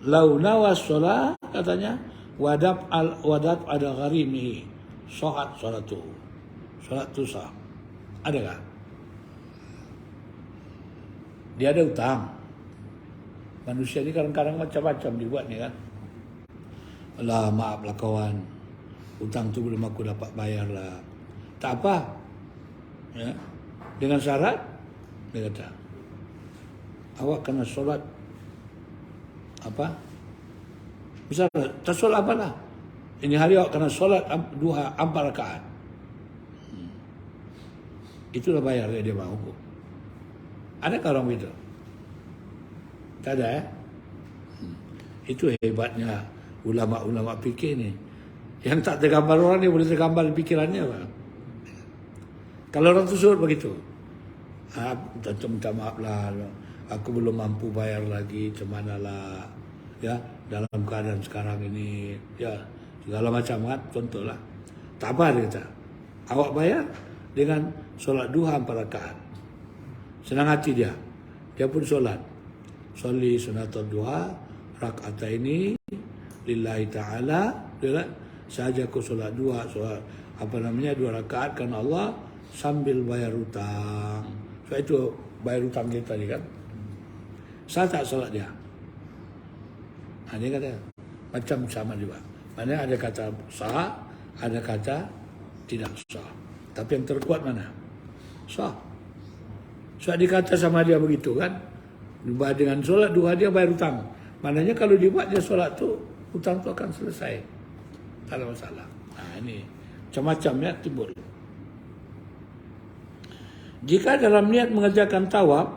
Lau nawas solat katanya wadab ada gharimihi. Sohat solat tu sah. Adakah? Dia ada hutang. Manusia ni kadang-kadang macam-macam dibuat ni kan. Alah, maaflah kawan. Hutang tu belum aku dapat bayar lah. Tak apa. Ya. Dengan syarat, dia kata, awak kena solat apa? Misalnya, tak solat apalah. Ini hari awak kena solat duha 4 rakaat. Itulah bayar dia mahu. Adakah orang begitu? Tak ada Itu hebatnya ulama-ulama fikih ni. Yang tak tergambar orang ni boleh tergambar pikirannya. Kalau orang tersebut begitu, minta maaf lah, aku belum mampu bayar lagi, macam manalah, ya, dalam keadaan sekarang ini, ya, segala macam kan, contohlah. Tak apa dia kata, awak bayar dengan solat duha 4 rakaat. Senang hati dia pun solat. Soli sunatul duha rakaat ini lillahi ta'ala, saja aku solat 2 rakaat kerana Allah sambil bayar hutang. So itu bayar hutang kita tadi kan. Sah tak solat dia? Dia kata macam sama juga. Mana ada kata sah, ada kata tidak sah. Tapi yang terkuat mana? Sah. So dikata sama dia begitu kan. Dengan solat 2 dia bayar hutang. Maknanya kalau dibuat dia solat tu, hutang tu akan selesai. Tak ada masalah. Ini macam-macam ya timbul. Jika dalam niat mengerjakan tawaf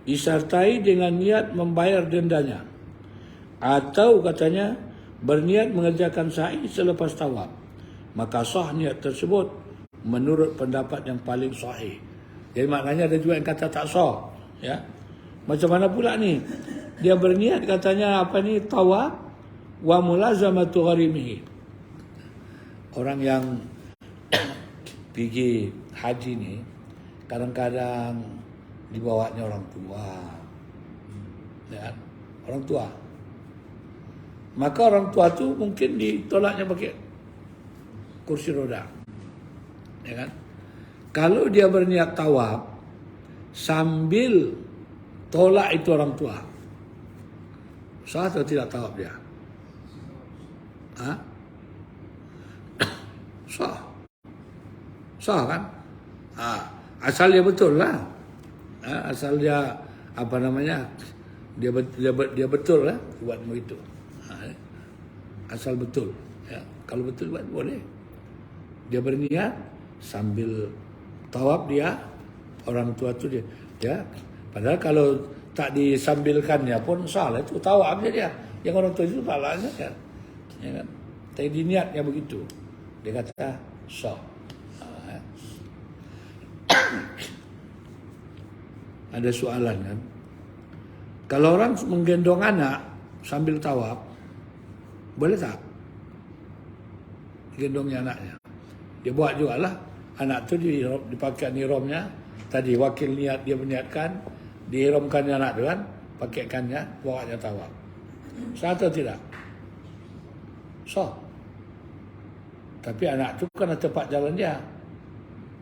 disertai dengan niat membayar dendanya, atau katanya berniat mengerjakan sa'i selepas tawaf, maka sah niat tersebut menurut pendapat yang paling sahih. Jadi maknanya ada juga yang kata tak sah, ya. Macam mana pula ni? Dia berniat katanya apa ni, tawaf wa mulazamatu gharimihi. Orang yang pergi haji ni kadang-kadang dibawanya orang tua, ya, orang tua. Maka orang tua tu mungkin ditolaknya pakai kursi roda, ya kan? Kalau dia berniat tawaf sambil tolak itu orang tua, sah atau tidak tawaf dia? Sah. Sah kan? Asal dia betul lah. Asal dia apa namanya? Dia betul lah buat begitu. Asal betul. Ya, kalau betul buat boleh. Dia berniat sambil tawaf dia, orang tua tu dia. Ya. Padahal kalau tak disambilkannya pun salah, itu tawafnya dia. Yang orang tua itu salahnya kan. Ya kan? Tapi diniatnya begitu. Dia kata sah. Ada soalan kan? Kalau orang menggendong anak sambil tawaf, boleh tak? Gendongnya anaknya. Dia buat jugalah. Anak tu dipakai niromnya. Tadi wakil niat dia berniatkan, dihiramkannya anak tu kan, pakaikannya, bawanya tawaf. Sah atau tidak? Sah. Tapi anak tu kena tepat jalan dia.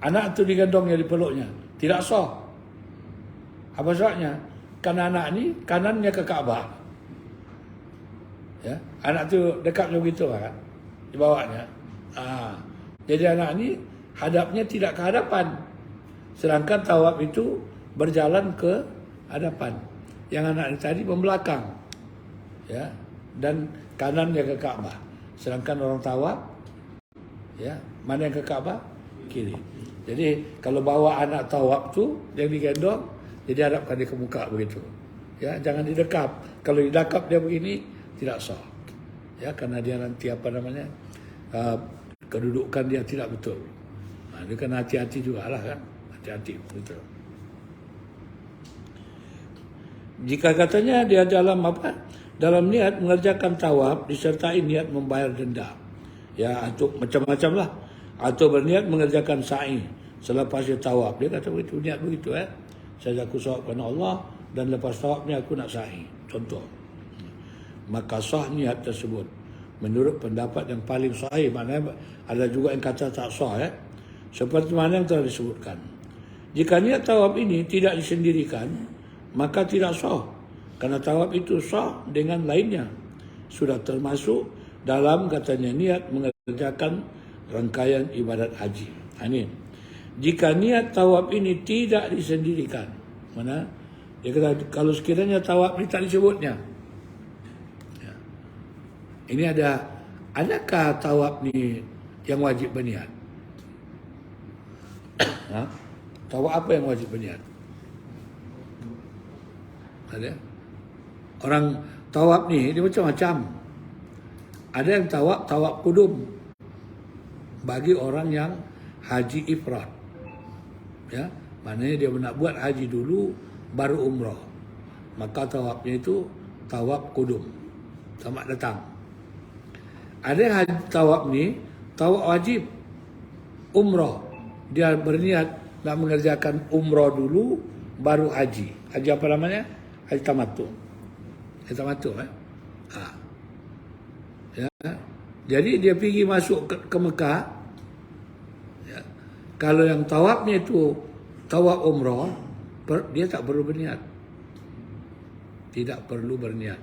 Anak tu digendongnya di peluknya. Tidak sah. Apa sebabnya? Karena anak ni kanannya ke Kaabah. Ya, anak tu dekatnya begitu kan, dibawanya. Jadi anak ni hadapnya tidak ke hadapan. Sedangkan tawaf itu berjalan ke hadapan. Yang anak ni tadi membelakang. Ya, dan kanannya ke Kaabah. Sedangkan orang tawaf, ya, mana yang ke Kaabah? Kiri. Jadi kalau bawa anak tawaf tu yang digendong, jadi hadapkan dia ke muka begitu. Ya, jangan didekap. Kalau didekap dia begini tidak sah. Ya, karena dia nanti apa namanya? Kedudukan dia tidak betul. Dia kena hati-hati jugalah kan. Hati-hati betul. Jika katanya dia dalam apa? Dalam niat mengerjakan tawaf disertai niat membayar denda. Ya, atau macam-macam lah. Atau berniat mengerjakan sa'i selepas dia tawaf. Dia kata begitu, niat begitu Saya aku sawab kerana Allah dan lepas tawaf ni aku nak sa'i. Contoh. Maka sah niat tersebut menurut pendapat yang paling sahih. Maknanya ada juga yang kata tak sah seperti mana yang telah disebutkan. Jika niat tawaf ini tidak disendirikan, maka tidak sah. Karena tawaf itu sah dengan lainnya. Sudah termasuk dalam katanya niat mengerjakan rangkaian ibadat haji. Ini. Jika niat tawaf ini tidak disendirikan, mana? Dia kata kalau sekiranya tawaf ini tak disebutnya. Ya. Ini adakah tawaf ni yang wajib berniat? Tawaf apa yang wajib berniat? Ada? Orang tawaf ni dia macam-macam. Ada yang tawaf kudum bagi orang yang haji ifrad. Ya, maknanya dia nak buat haji dulu baru umrah. Maka tawafnya itu tawaf kudum. Selamat datang. Ada tawaf ni tawaf wajib umrah. Dia berniat nak mengerjakan umrah dulu baru haji. Haji apa namanya? Haji tamattu. Haji tamattu Ya. Jadi dia pergi masuk ke Mekah. Ya. Kalau yang tawafnya itu tawaf umrah, dia tak perlu berniat. Tidak perlu berniat.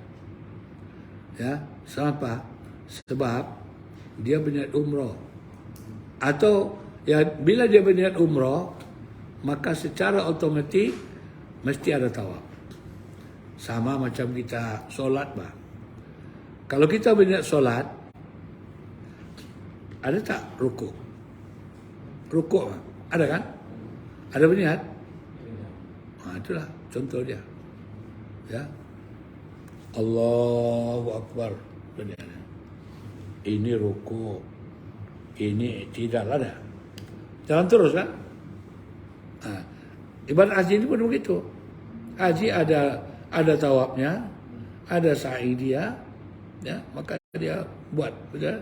Ya, kenapa? Sebab dia berniat umrah. Atau ya bila dia berniat umrah, maka secara otomatik mesti ada tawaf. Sama macam kita solat bah. Kalau kita berniat solat, ada tak rukuk? Rukuk ada kan? Ada berniat? Itulah contoh dia. Ya. Allahu Akbar. Berniat. Ini rukuk. Ini tidak ada. Jalan terus kan? Ibadat haji ini pun begitu. Haji ada tawafnya, ada sa'i dia, ya, maka dia buat, betul?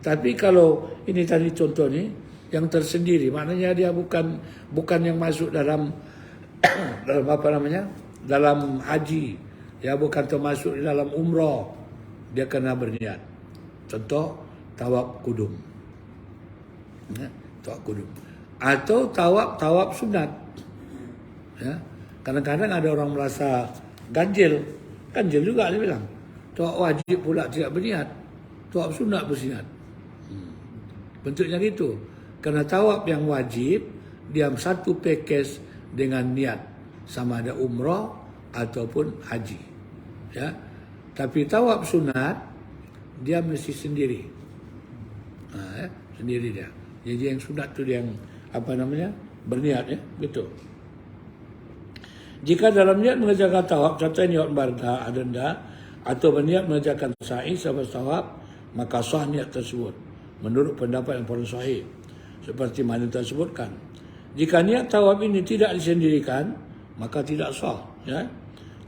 Tapi kalau ini tadi contoh ni yang tersendiri, maknanya dia bukan yang masuk dalam dalam apa namanya? Dalam haji. Dia bukan termasuk di dalam umrah. Dia kena berniat. Contoh tawaf kudum. Ya, tawaf kudum. Atau tawaf sunat. Ya. Kadang-kadang ada orang merasa ganjil. Ganjil juga dia bilang. Tawaf wajib pula tidak berniat. Tawaf sunat berniat. Bentuknya gitu. Kerana tawaf yang wajib dia satu package dengan niat sama ada umrah ataupun haji. Ya. Tapi tawaf sunat dia mesti sendiri. Sendiri dia. Jadi yang sunat tu dia yang berniat ya, betul. Jika dalam niat mengerjakan tawaf serta niat barda adenda atau berniat mengerjakan sa'i selepas tawaf, maka sah niat tersebut menurut pendapat yang paling sahih seperti mana tersebutkan. Jika niat tawaf ini tidak disendirikan, maka tidak sah, ya.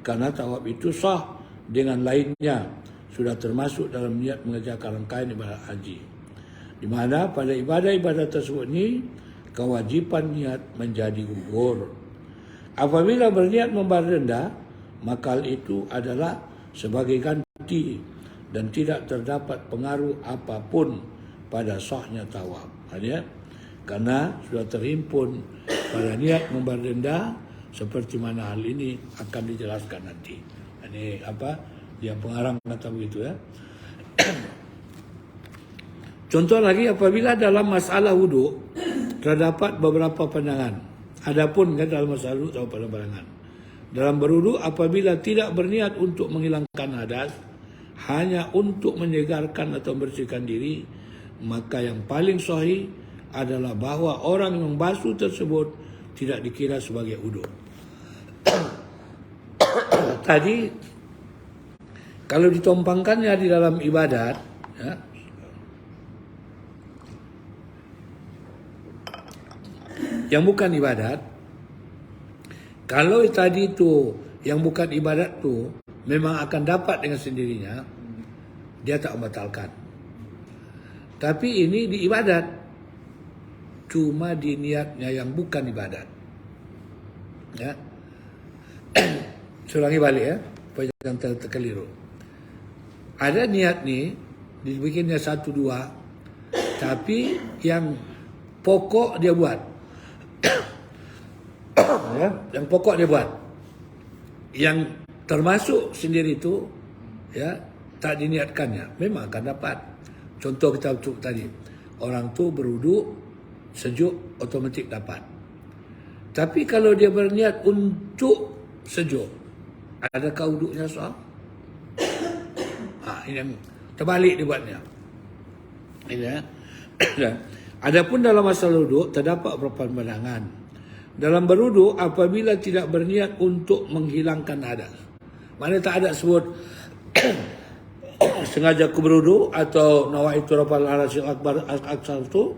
Karena tawaf itu sah dengan lainnya sudah termasuk dalam niat mengerjakan rangkaian ibadat haji. Di mana pada ibadah-ibadah tersebut ini kewajiban niat menjadi gugur. Apabila berniat membayar denda, maka hal itu adalah sebagai ganti dan tidak terdapat pengaruh apapun pada sahnya tawaf. Ya? Karena sudah terhimpun pada niat membayar denda, seperti mana hal ini akan dijelaskan nanti. Ini dia pengarang kata begitu ya. Contoh lagi, apabila dalam masalah wuduk terdapat beberapa pandangan. Adapun dalam masalah wuduk terdapat pandangan. Dalam berwuduk apabila tidak berniat untuk menghilangkan hadas, hanya untuk menyegarkan atau membersihkan diri, maka yang paling sahih adalah bahawa orang yang membasuh tersebut tidak dikira sebagai wuduk. Tadi kalau ditumpangkannya di dalam ibadat, ya, yang bukan ibadat, kalau tadi itu yang bukan ibadat tu memang akan dapat dengan sendirinya, dia tak membatalkan. Tapi ini di ibadat, cuma di niatnya yang bukan ibadat. Ya. Ulangi balik ya, supaya jangan terkeliru. Ada niat ni dibikinnya 1, 2, tapi yang pokok dia buat. Ya, yang pokok dia buat. Yang termasuk sendiri itu ya tak diniatkannya, memang akan dapat. Contoh kita tadi, orang tu berwuduk sejuk, otomatik dapat. Tapi kalau dia berniat untuk sejuk, adakah wuduknya sah? Ini yang terbalik dia buatnya. Ini ya. Adapun dalam masalah wuduk terdapat beberapa pandangan. Dalam berwuduk apabila tidak berniat untuk menghilangkan hadas. Mana tak ada sebut sengaja aku berwuduk atau nawaitu rafal hadasil akbar aksar itu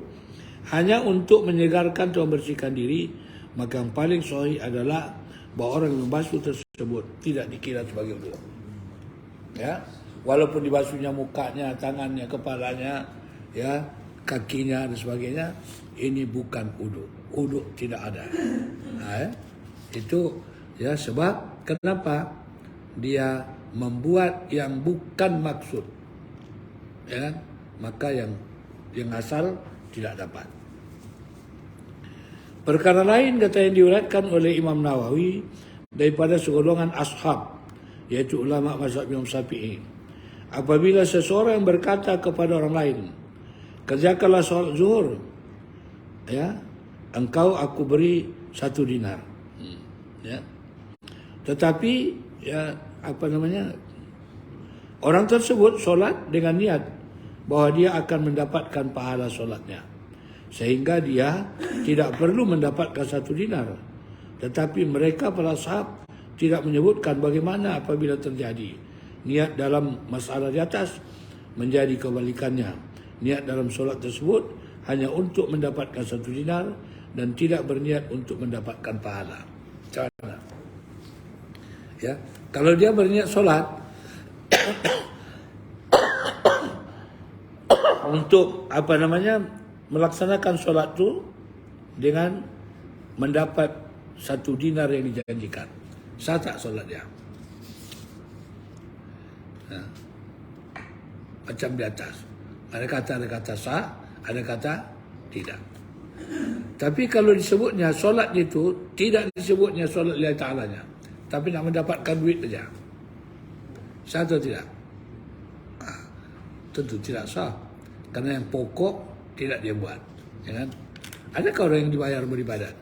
hanya untuk menyegarkan atau membersihkan diri, maka yang paling sahih adalah bahawa orang yang membasuh tersebut tidak dikira sebagai wuduk. Ya, walaupun dibasuhnya mukanya, tangannya, kepalanya, ya, kakinya dan sebagainya, ini bukan wuduk. Wuduk tidak ada. Itu ya sebab kenapa dia membuat yang bukan maksud, ya, maka yang asal tidak dapat. Perkara lain kata yang diuraikan oleh Imam Nawawi daripada segolongan ashab, yaitu ulama mazhab Imam Syafi'i. Apabila seseorang berkata kepada orang lain, kerjakanlah solat zuhur, ya, engkau aku beri 1 dinar. Ya. Tetapi ya orang tersebut solat dengan niat bahawa dia akan mendapatkan pahala solatnya, sehingga dia tidak perlu mendapatkan 1 dinar. Tetapi mereka para sahab tidak menyebutkan bagaimana apabila terjadi niat dalam masalah di atas menjadi kebalikannya. Niat dalam solat tersebut hanya untuk mendapatkan 1 dinar dan tidak berniat untuk mendapatkan pahala. Macam mana? Ya, kalau dia berniat solat untuk melaksanakan solat tu dengan mendapat 1 dinar yang dijanjikan, sah tak solat dia? Macam di atas, ada kata sah, ada kata tidak. Tapi kalau disebutnya solat itu tidak disebutnya solat lillahi ta'alanya, tapi nak mendapatkan duit saja, sah atau tidak? Tentu tidak sah, karena yang pokok tidak dia buat, ya kan? Adakah orang yang dibayar beribadat?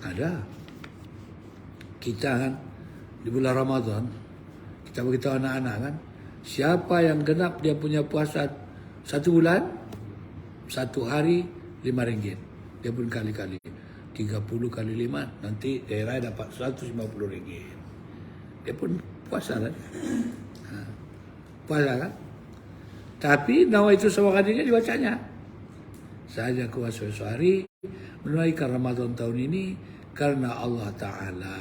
Ada. Kita kan di bulan Ramadan, kita beritahu anak-anak kan, siapa yang genap dia punya puasa 1 bulan, 1 hari RM5. Dia pun kali-kali 30 kali 5, nanti daerah dapat RM150. Dia pun puasa kan. Puasa kan. Tapi nama itu sama kadinya dibacanya. Saya puasa sehari menunaikan Ramadan tahun ini karena Allah Ta'ala.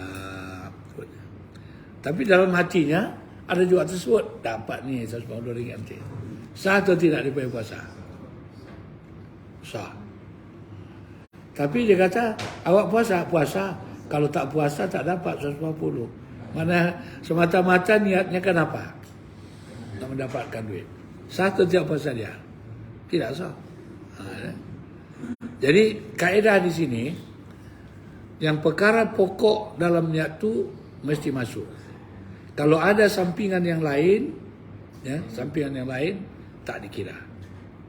Tapi dalam hatinya ada juga tersebut, dapat ni RM150 nanti. Sah atau tidak dia punya puasa? Sah. Tapi dia kata, awak puasa? Puasa. Kalau tak puasa tak dapat 150. Mana semata-mata niatnya kan apa? Nak mendapatkan duit. Sah atau tidak puasa dia? Tidak sah. Jadi kaedah di sini, yang perkara pokok dalam niat tu mesti masuk. Kalau ada sampingan yang lain, ya, sampingan yang lain tak dikira.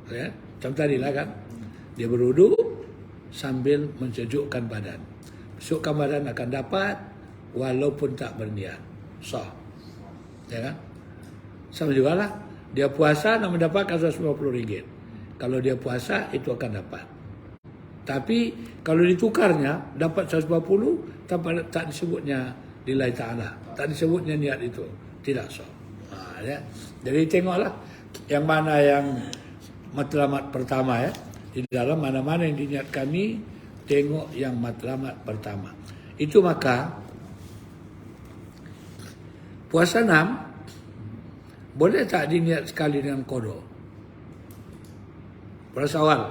Ya, macam tadi lah kan, dia berwuduk sambil mensejukkan badan. Sejukkan badan akan dapat walaupun tak berniat. Sah. Ya kan? Sama juga lah, dia puasa nak mendapatkan RM150. Kalau dia puasa itu akan dapat. Tapi kalau ditukarnya dapat 150, tak disebutnya lillahi ta'ala, tak disebutnya niat itu, tidak sah. Ya. Jadi tengoklah yang mana yang matlamat pertama ya. Di dalam mana-mana yang diniat kami, tengok yang matlamat pertama. Itu maka puasa 6 boleh tak diniat sekali dengan qada? Puasa awal.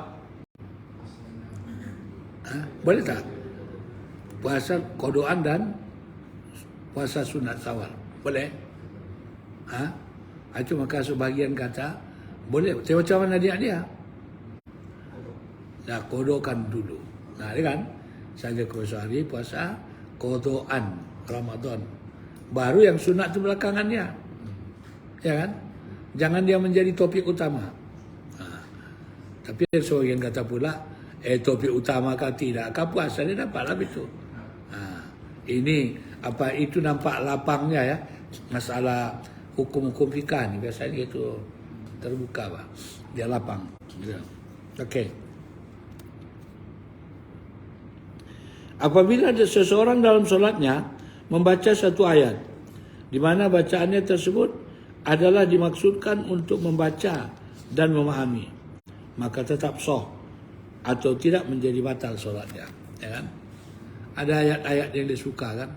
Boleh tak? Puasa qadaan dan puasa sunat Syawal. Boleh? Itu maka sebahagian kata boleh. Macam mana dia? Dah qadakan dulu. Nah, dia kan? Saja sehari puasa qadaan Ramadan. Baru yang sunat tu belakangannya. Ya kan? Jangan dia menjadi topik utama. Tapi sebagian kata pula, topik utama kah tidak? Kah puasa dia dapatlah itu. Ini apa itu nampak lapangnya ya. Masalah hukum-hukum fikah ni biasanya itu terbuka bah. Dia lapang. Okey. Apabila ada seseorang dalam solatnya membaca satu ayat di mana bacaannya tersebut adalah dimaksudkan untuk membaca dan memahami, maka tetap sah atau tidak menjadi batal solatnya, ya kan? Ada ayat-ayat yang dia suka kan?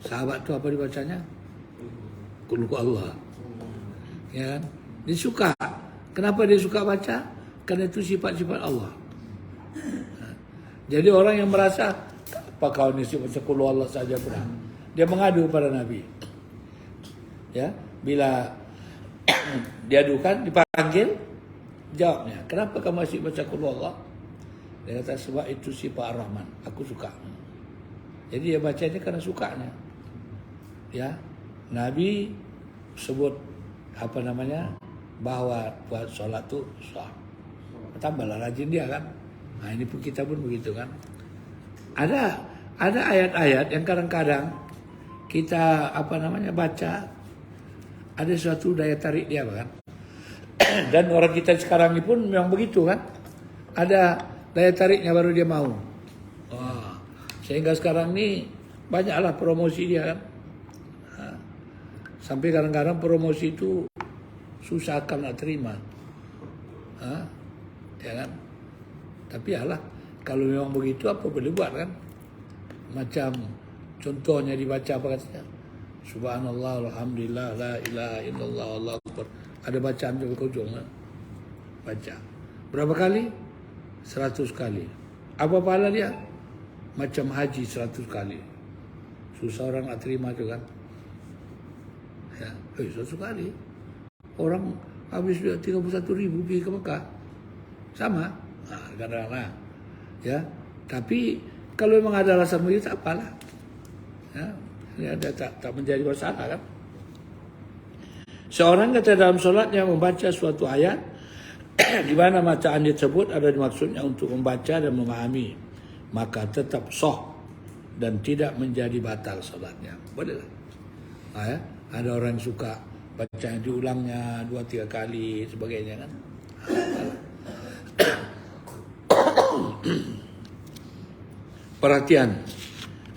Sahabat tu apa dibacanya? Qul Allah. Ya kan? Dia suka. Kenapa dia suka baca? Karena itu sifat-sifat Allah. Jadi orang yang merasa apa kau ni baca Qul Allah saja pernah, dia mengadu pada Nabi. Ya, bila diadukan, dipanggil, jawabnya, kenapa kamu masih baca Qul Allah? Dia kata sebab itu sifat Ar-Rahman, aku suka. Jadi dia bacanya karena sukanya. Ya, Nabi sebut bahawa buat solat tu sah. Tambahlah rajin dia kan. Nah, ini pun kita pun begitu kan. Ada ayat-ayat yang kadang-kadang kita baca, ada suatu daya tarik dia kan. Dan orang kita sekarang ini pun memang begitu kan. Ada daya tariknya baru dia mau. Sehingga sekarang ni banyaklah promosi dia kan. Sampai kadang-kadang promosi itu susah akan nak terima. Ya kan? Tapi alah, kalau memang begitu apa boleh buat kan? Macam contohnya dibaca apa katanya? Subhanallah, alhamdulillah, la ilaha illallah, Allahu akbar. Ada bacaan sampai ke ujung kan? Baca. Berapa kali? 100 kali. Apa pahala dia? Macam haji 100 kali. Susah orang nak terima tu kan? Ya, 100 kali. Orang habis 31,000 pergi ke Mekah. Sama. Kadang-kadang. Ya. Tapi kalau memang ada alasan begitu tak apalah. Ya, tak menjadi masalah kan. Seorang kata dalam solatnya membaca suatu ayat di mana bacaan tersebut ada maksudnya untuk membaca dan memahami, maka tetap sah dan tidak menjadi batal solatnya. Boleh lah. Ya? Ada orang yang suka baca yang diulangnya 2-3 kali sebagainya kan. Perhatian.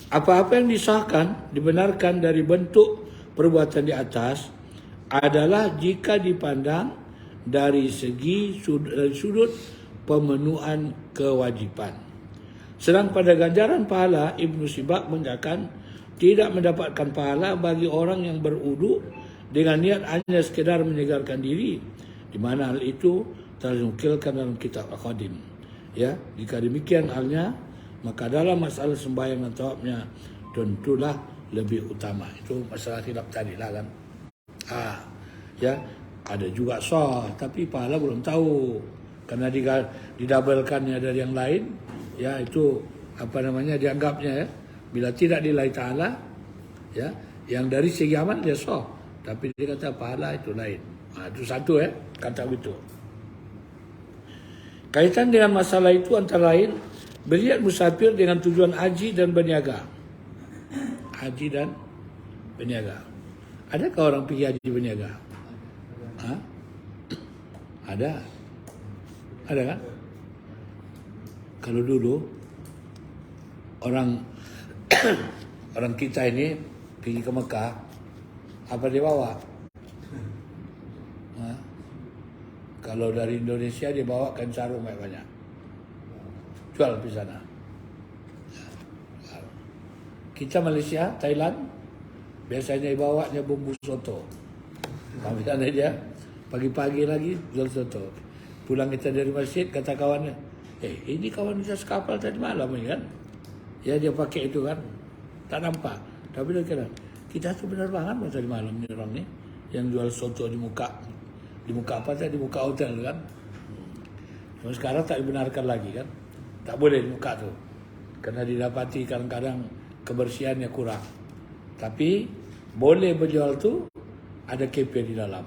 Apa-apa yang disahkan, dibenarkan dari bentuk perbuatan di atas adalah jika dipandang dari segi sudut pemenuhan kewajipan. Sedang pada ganjaran pahala, Ibnu Sibak menyatakan tidak mendapatkan pahala bagi orang yang berudu dengan niat hanya sekedar menyegarkan diri, di mana hal itu telah dinukilkan dalam kitab Al-Qadim. Ya, jika demikian halnya, maka dalam masalah sembahyang dan tawafnya tentulah lebih utama. Itu masalah khilaf tadi lah kan. Ya, ada juga sah, tapi pahala belum tahu karena didabelkannya dari yang lain. Ya, itu dianggapnya ya. Bila tidak lillahi ta'ala, ya, yang dari segi amal dia sah, tapi dia kata pahala itu lain. Itu satu ya, kata begitu. Kaitan dengan masalah itu antara lain berniat musafir dengan tujuan haji dan berniaga. Haji dan berniaga. Adakah orang pergi haji berniaga? Ada. Ada kan? Kalau dulu orang kita ini pergi ke Mekah, apa dia bawa? Kalau dari Indonesia dia bawakan sarung banyak. Jual di sana. Kita Malaysia, Thailand, biasanya bawanya bumbu soto. Kami sana dia pagi-pagi lagi jual soto. Pulang kita dari masjid, kata kawannya, ini kawan kita sekapal tadi malam ini kan. Ya dia pakai itu kan. Tak nampak. Tapi dia kira, kita tu benar banget tadi malam ni orang ni yang jual soto di muka apa tadi, di muka hotel kan. Cuma sekarang tak dibenarkan lagi kan. Tak boleh di muka tu. Karena didapati kadang-kadang kebersihannya kurang. Tapi boleh berjual tu ada KP di dalam.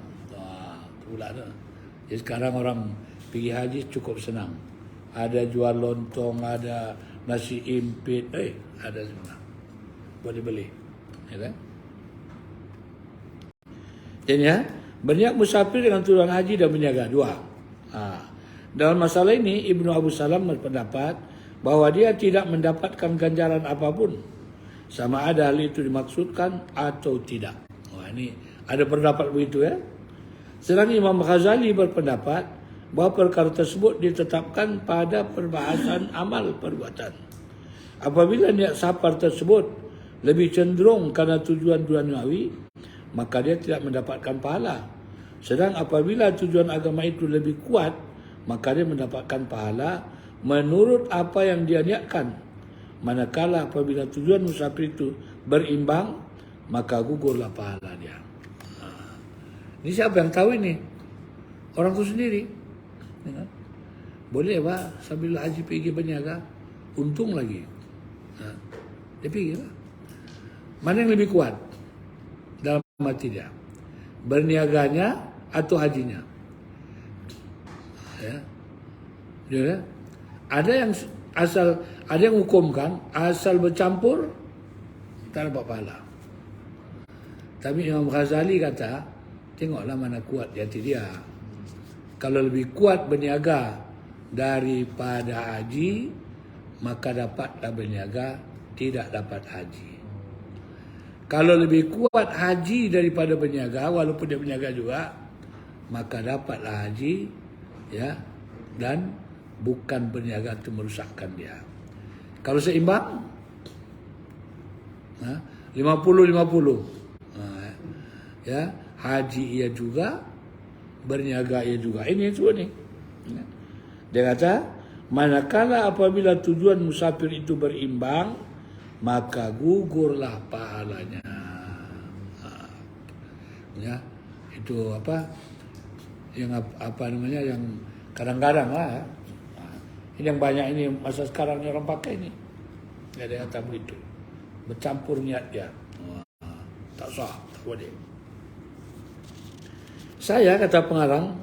Tu pula tu. Jadi sekarang orang pergi haji cukup senang. Ada jual lontong, ada nasi impit, ada semua. Boleh beli. Ya kan? Jadi ya, berniat musafir dengan tujuan haji dan berniaga, dua. Dalam masalah ini Ibnu Abu Salam berpendapat bahawa dia tidak mendapatkan ganjaran apapun, sama ada hal itu dimaksudkan atau tidak. Ini ada pendapat begitu ya. Sedang Imam Ghazali berpendapat bahawa perkara tersebut ditetapkan pada perbahasan amal perbuatan. Apabila niat safar tersebut lebih cenderung karena tujuan duniawi, maka dia tidak mendapatkan pahala. Sedang apabila tujuan agama itu lebih kuat, maka dia mendapatkan pahala menurut apa yang dia niatkan. Manakala apabila tujuan musafir itu berimbang, maka gugurlah pahala dia. Ini siapa yang tahu ini? Orang tu sendiri. Boleh pak sambil haji pergi berniaga, untung lagi. Dia pergi lah. Mana yang lebih kuat dalam hati dia? Berniaganya atau hajinya? Ya. Ya. Ada yang hukumkan asal bercampur tak dapat pahala. Tapi Imam Ghazali kata, tengoklah mana kuat di hati dia. Kalau lebih kuat berniaga daripada haji, maka dapatlah berniaga, tidak dapat haji. Kalau lebih kuat haji daripada berniaga, walaupun dia berniaga juga, maka dapatlah haji, ya, dan bukan berniaga itu merusakkan dia. Kalau seimbang, 50-50, ya, haji ia juga, berniaga ia juga. Ini semua ni. Dia kata, manakala apabila tujuan musafir itu berimbang, maka gugurlah pahalanya. Ya, itu yang yang kadang-kadang lah. Ini yang banyak ini masa sekarang orang pakai ini. Dia ada kata begitu. Bercampur niat dia. Tak sah, tak boleh. Saya kata pengarang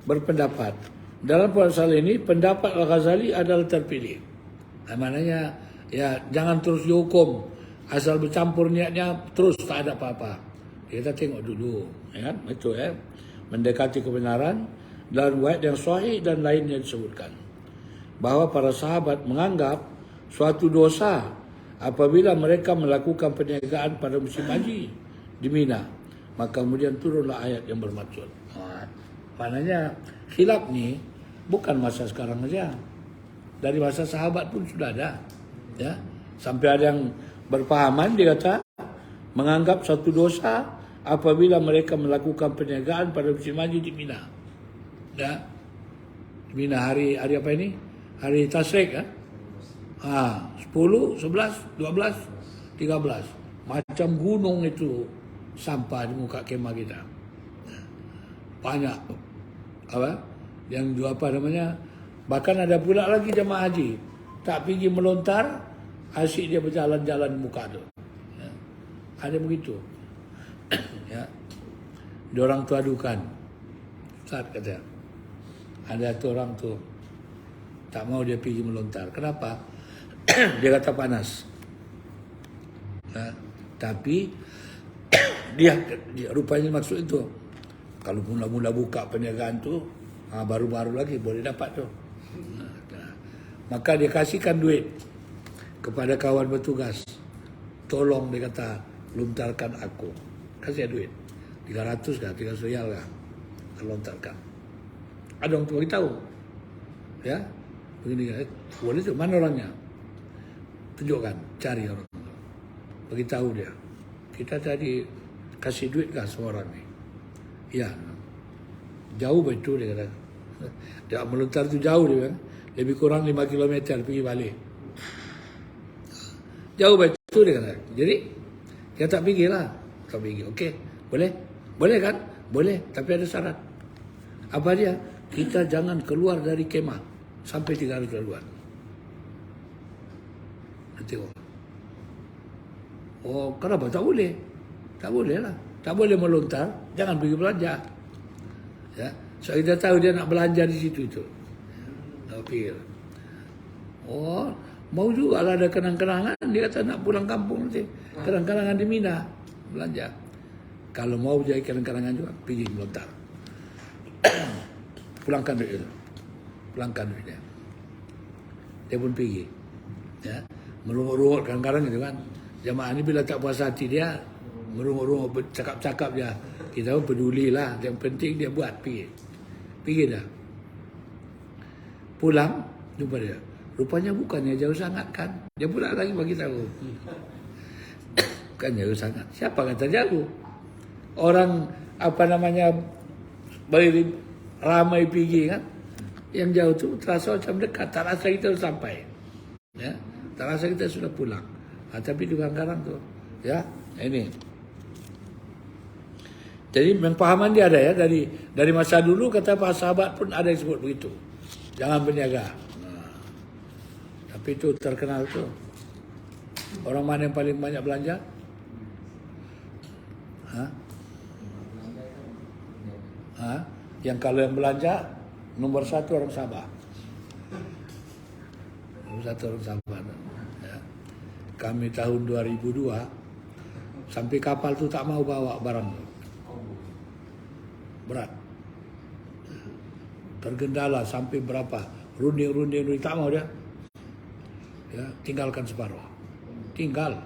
berpendapat dalam pasal ini pendapat Al-Ghazali adalah terpilih. Maknanya ya jangan terus dihukum asal bercampur niatnya terus tak ada apa-apa. Kita tengok dulu, ya, itu ya, mendekati kebenaran dan riwayat yang sahih dan lainnya disebutkan bahawa para sahabat menganggap suatu dosa apabila mereka melakukan perniagaan pada musim haji di Mina, maka kemudian turunlah ayat yang bermaksud. Maknanya khilaf ni bukan masa sekarang saja, dari masa sahabat pun sudah ada, ya. Sampai ada yang berpahaman, dia kata menganggap satu dosa apabila mereka melakukan perniagaan pada musim haji di Mina. Ya. Mina hari apa ini? Hari Tasyrik, ya. 10, 11, 12, 13. Macam gunung itu sampah di muka kemah kita. Banyak apa? Yang apa namanya? Bahkan ada pula lagi jemaah haji tak pergi melontar, asyik dia berjalan-jalan di muka tu. Ya. Ada begitu. Ya. Diorang tu adukan. Ustaz kata, ada tu orang tu tak mau dia pergi melontar. Kenapa? Dia kata panas. Ya. Tapi dia rupanya maksud itu, kalau mula-mula buka perniagaan tu, baru-baru lagi boleh dapat tu. Maka dia kasihkan duit kepada kawan bertugas. Tolong, dia kata, lontarkan aku. Kasih duit. 300 kah? 300 rial kah? Lontarkan. Ada orang tu beritahu. Ya. Begini, boleh tu. Mana orangnya? Tunjukkan. Cari orang tu. Beritahu dia. Kita tadi kasih duit kah semua orang ni? Ya. Jauh betul dia kata. Dia melontar tu jauh dia. Lebih kurang 5 km pergi balik. Jauh betul dia kata. Jadi, dia tak pergi lah. Tak pergi. Okey. Boleh? Boleh kan? Boleh. Tapi ada syarat. Apa dia? Kita jangan keluar dari kemah sampai 3 hari keluar. Tengok. Oh, kenapa? Tak boleh. Tak boleh lah. Tak boleh melontar. Jangan pergi belanja. Ya. So, kita tahu dia nak belanja di situ itu. Tak fikir. Oh, mau juga lah ada kenang-kenangan. Dia kata nak pulang kampung nanti. Kenang-kenangan di Mina. Belanja. Kalau mau jadi kenang-kenangan juga, pergi melontar. Pulangkan duit itu. Pulangkan duitnya. Dia pun pergi. Ya. Merungut-rungut kadang-kadang itu kan. Jamaah ni bila tak puas hati dia, merungut-rungut, cakap-cakap dia. Kita pun peduli lah. Yang penting dia buat, pergi. Pergi dah. Pulang, jumpa dia. Rupanya bukannya jauh sangat kan. Dia pula lagi bagi tahu. Bukan jauh sangat. Siapa kata jauh? Orang, apa namanya, ramai pergi kan. Yang jauh tu terasa macam dekat. Tak rasa kita sudah sampai. Ya. Tak rasa kita sudah pulang. Tapi di kadang-kadang tu. Ya, ini. Jadi pemahaman dia ada ya. Dari masa dulu kata para sahabat pun ada yang sebut begitu. Jangan berniaga. Tapi itu terkenal tu. Orang mana yang paling banyak belanja? Yang kalau yang belanja nomor 1 orang Sabah. Nomor 1 orang Sabah. Ya. Kami tahun 2002 sampai kapal tu tak mau bawa barang tu. Berat. Tergendala sampai berapa? Runding tak mau dia. Ya, tinggalkan separuh. Tinggal.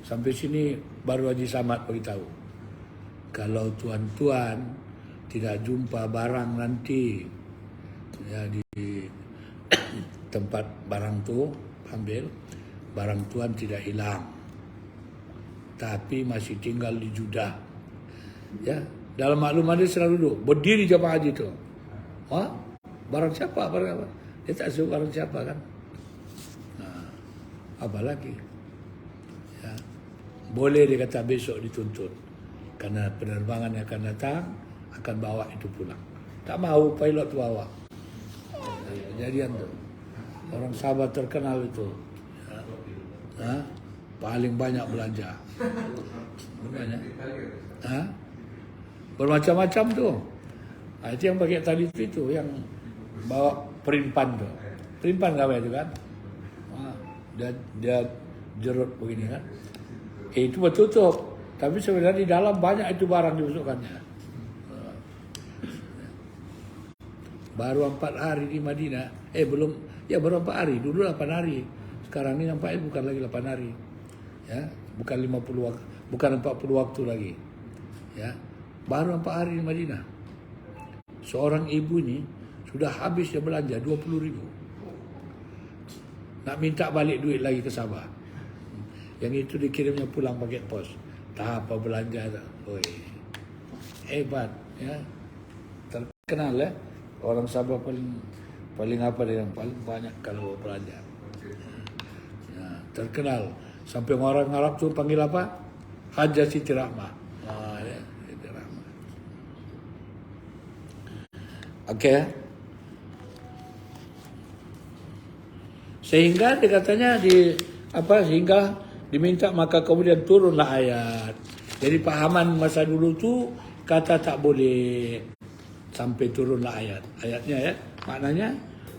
Sampai sini baru Haji Samad beritahu. Kalau tuan-tuan tidak jumpa barang nanti ya di tempat barang tu ambil, barang tuan tidak hilang. Tapi masih tinggal di Judah. Ya, dalam makluman dia selalu duduk, berdiri jemaah haji tu. Barang siapa? Barang apa? Dia tak suruh barang siapa kan? Apa lagi? Ya. Boleh dia kata besok dituntut. Karena penerbangan yang akan datang akan bawa itu pulang. Tak mahu pilot tu bawa. Kejadian tu. Orang Sabah terkenal itu. Ya. Paling banyak belanja. Banyak. Bermacam-macam tu. Itu yang pakai tali itu yang bawa perimpan tu. Perimpan gawe itu kan. Dia jerut begini kan. Itu bertutup. Tapi sebenarnya di dalam banyak itu barang dimasukkannya. Baru 4 hari di Madinah. Belum. Ya baru 4 hari. Dulu 8 hari. Sekarang ini nampaknya bukan lagi 8 hari. Ya, bukan 50 waktu, bukan 40 waktu lagi. Ya. Baru 4 hari di Madinah. Seorang ibu ini sudah habis dia belanja 20.000. Nak minta balik duit lagi ke Sabah. Yang itu dikirimnya pulang pakai pos. Tak apa belanja tak. Oi. Hebat ya. Terkenal ya. Orang Sabah paling apa dia yang paling banyak kalau belanja. Ya, terkenal. Sampai orang Arab tu panggil apa? Haja Siti Rahmah. Ya, Siti Rahmah. Okey. Sehingga dikatanya sehingga diminta maka kemudian turunlah ayat. Jadi pahaman masa dulu tu kata tak boleh sampai turunlah ayat. Ayatnya ya, maknanya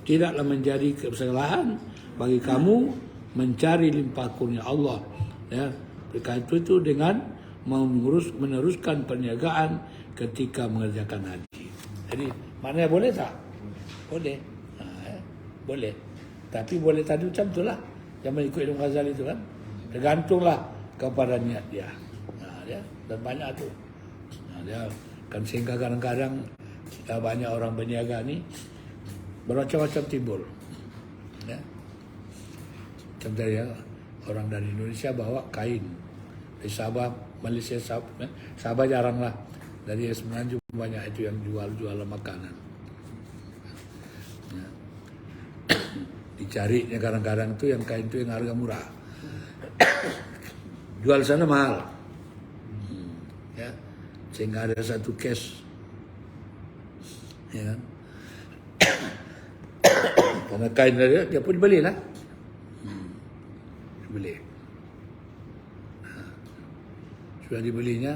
tidaklah menjadi kesalahan bagi kamu mencari limpah kurnia Allah. Ya, berkait itu dengan meneruskan perniagaan ketika mengerjakan haji. Jadi maknanya boleh tak? Boleh. Boleh. Tapi boleh tadi macam itulah. Yang mengikut Imam Ghazali itu kan. Tergantunglah kepada niat dia. Dan banyak tu. Dia kan sehingga kadang-kadang banyak orang berniaga ni bermacam-macam timbul. Ya. Contoh ya, orang dari Indonesia bawa kain dari Sabah, Malaysia, Sabah jarang lah. Dari Semenanjung banyak itu yang jual makanan. Ya. Dicarinya kadang-kadang tu yang kain tu yang harga murah. Jual sana mahal. Ya. Sehingga ada satu case. Ya. Karena kain dia pun dibelilah. Dibeli. Sudah dibelinya,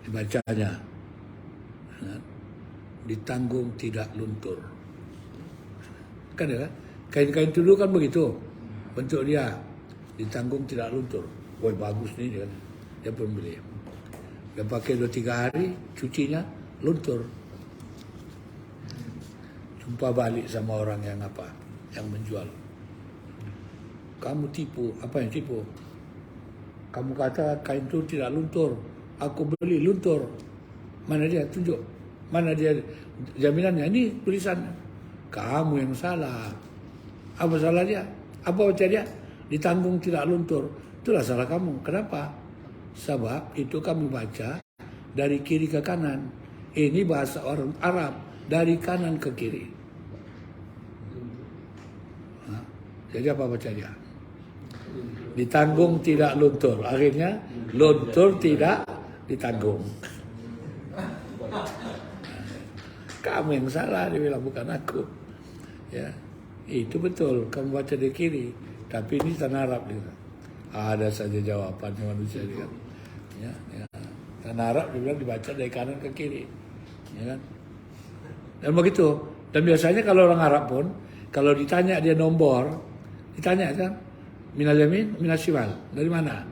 dibacanya. Ditanggung tidak luntur. Kan ya? Kain-kain dulu kan begitu. Bentuk dia ditanggung tidak luntur. Woi bagus nih dia. Dia pun beli. Dia pakai 2-3 hari, cucinya luntur. Jumpa balik sama orang yang menjual. Kamu tipu, apa yang tipu? Kamu kata kain itu tidak luntur. Aku beli luntur. Mana dia? Tunjuk. Mana dia jaminannya? Ini tulisannya. Kamu yang salah. Apa salah dia? Apa baca dia? Ditanggung tidak luntur. Itulah salah kamu. Kenapa? Sebab itu kami baca dari kiri ke kanan. Ini bahasa orang Arab. Dari kanan ke kiri. Jadi apa baca dia? Ditanggung tidak luntur. Akhirnya luntur tidak ditanggung. Kamu yang salah, dia bilang, bukan aku. Ya, itu betul. Kamu baca di kiri, tapi ini tanah Arab juga. Ada saja jawabannya manusia dia. Ya. Tanah Arab dia bilang dibaca dari kanan ke kiri. Ya kan? Dan begitu. Dan biasanya kalau orang Arab pun, kalau ditanya dia nombor, ditanya kan, minal yamin, minal shimal. Dari mana?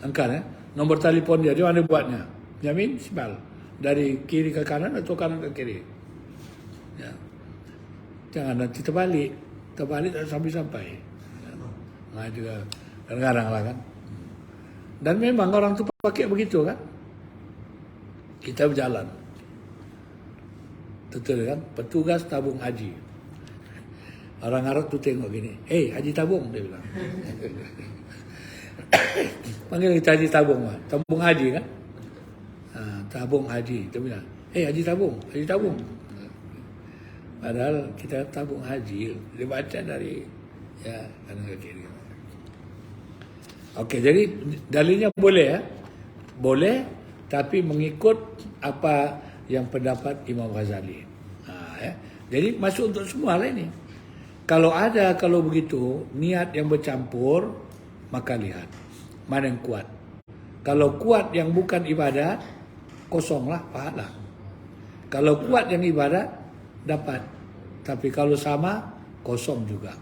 Angkat ya. Nombor telepon dia mana buatnya? Yamin, shimal. Dari kiri ke kanan atau kanan ke kiri? Ya. Jangan nanti terbalik tak sampai-sampai. Ya. Nah juga kadang-kadang lah kan. Dan memang orang tu pakai begitu kan. Kita berjalan. Betul kan? Petugas tabung haji. Orang Arab tu tengok gini. Haji tabung, dia bilang. Panggil kita haji tabung. Tabung haji kan? Tabung haji. Dia bilang, haji tabung, haji tabung. Padahal kita tabung haji. Dia baca dari kanan ke kiri. Okey, jadi dalilnya boleh ya. Boleh, tapi mengikut apa yang pendapat Imam Ghazali. Ya. Jadi masuk untuk semua lah ini. Kalau begitu, niat yang bercampur, maka lihat mana yang kuat. Kalau kuat yang bukan ibadat, kosonglah pahala. Kalau kuat yang ibadat, dapat. Tapi kalau sama, kosong juga.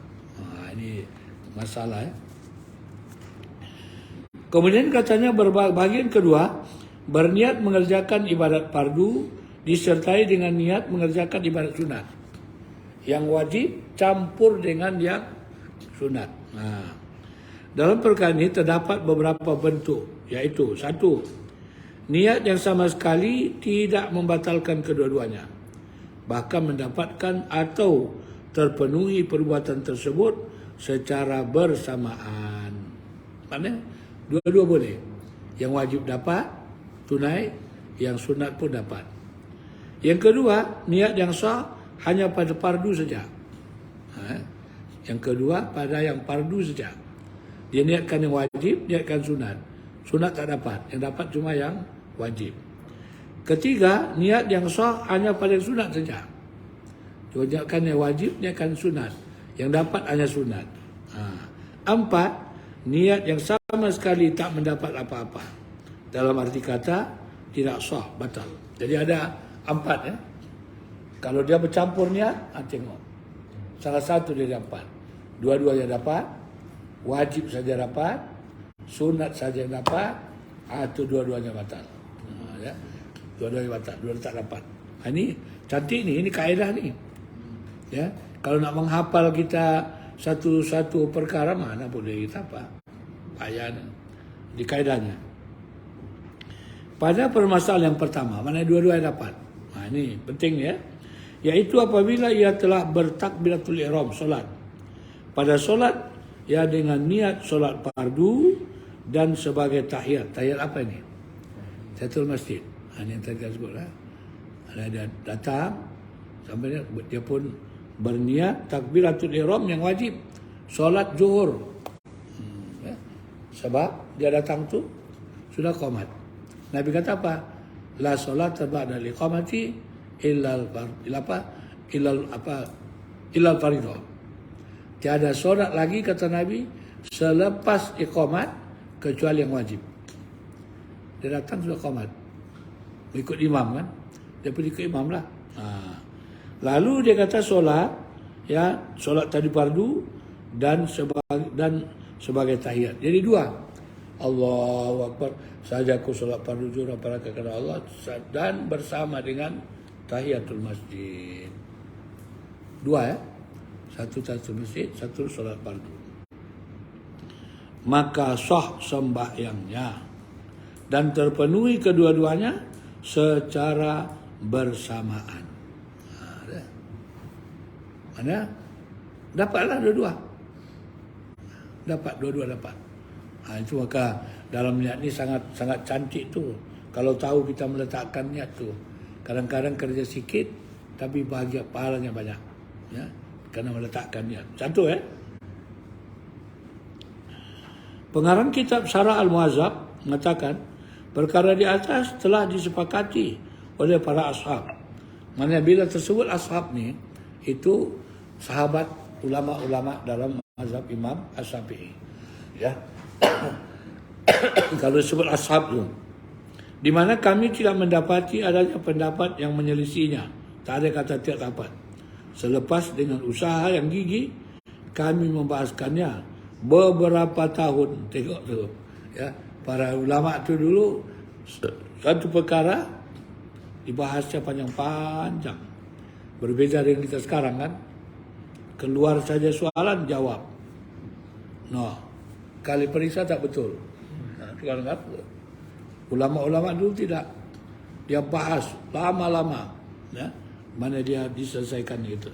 Ini masalah ya. Kemudian katanya bagian kedua, berniat mengerjakan ibadat fardu disertai dengan niat mengerjakan ibadat sunat. Yang wajib campur dengan yang sunat. Dalam perkara ini terdapat beberapa bentuk, yaitu satu, niat yang sama sekali tidak membatalkan kedua-duanya, bahkan mendapatkan atau terpenuhi perbuatan tersebut secara bersamaan. Maksudnya dua-dua boleh. Yang wajib dapat tunai, yang sunat pun dapat. Yang kedua, niat yang sah hanya pada fardu saja. Yang kedua, pada yang fardu saja. Dia niatkan yang wajib, niatkan sunat. Sunat tak dapat, yang dapat cuma yang wajib. Ketiga, niat yang sah hanya pada yang sunat saja. Dia niatkan yang wajib, niatkan sunat. Yang dapat hanya sunat. Empat, niat yang sama sekali tak mendapat apa-apa. Dalam arti kata, tidak sah, batal. Jadi ada empat ya. Kalau dia bercampur niat, tengok. Salah satu dia dapat. Dua-duanya dapat. Wajib saja dapat. Sunat saja yang dapat. Atau dua-duanya batal. Ya. Dua-duanya batal. Dua-duanya tak dapat. Ini cantik ni. Ini kaedah ni. Ya. Kalau nak menghafal kita satu-satu perkara, mana boleh kita apa? Payah di kaedahnya. Pada permasalahan yang pertama, mana dua-duanya dapat. Ini penting ya. Iaitu apabila ia telah bertakbiratul ihram solat. Pada solat, ia dengan niat solat fardu dan sebagai tahiyat. Tahiyat apa ini? Tahiyatul masjid. Ini yang tadi saya sebut lah. Dia datang, sampai dia pun berniat takbiratul ihram yang wajib. Solat zuhur. Sebab dia datang tu sudah qomat. Nabi kata apa? La solat ba'da liqamati illal fardhu. Tiada solat lagi kata Nabi selepas iqamat kecuali yang wajib. Dia datang sudah qomat. Ikut imam kan? Dia pergi ikut imam lah. Lalu dia kata solat, ya, solat tadi fardu dan sebagai tahiyat. Jadi dua. Allahu Akbar, saja aku solat fardu zuhur pada kepada Allah dan bersama dengan tahiyatul masjid. Dua ya. Satu tahiyatul masjid, satu solat fardu. Maka sah sembahyangnya dan terpenuhi kedua-duanya secara bersamaan. Mana? Dapatlah dua-dua. Dapat dua-dua dapat. Itu maka dalam niat ni sangat cantik tu. Kalau tahu kita meletakkan niat tu. Kadang-kadang kerja sikit tapi bahagia pahalanya banyak. Ya, kerana meletakkan niat. Satu ya. Pengarang kitab Syarah Al-Muhazzab mengatakan perkara di atas telah disepakati oleh para ashab. Mana bila tersebut ashab ni itu sahabat ulama-ulama dalam mazhab Imam Asy-Syafi'i. Ya. Kalau disebut ashab tu, di mana kami tidak mendapati adanya pendapat yang menyelisihinya. Tak ada kata tidak dapat. Selepas dengan usaha yang gigih, kami membahaskannya beberapa tahun. Tengok tu. Ya, para ulama tu dulu satu perkara dibahasnya panjang-panjang. Berbeza dengan kita sekarang kan. Keluar saja soalan, jawab. No. Kali periksa tak betul. Keluar apa? Ulama-ulama dulu tidak. Dia bahas lama-lama. Ya. Mana dia diselesaikan itu.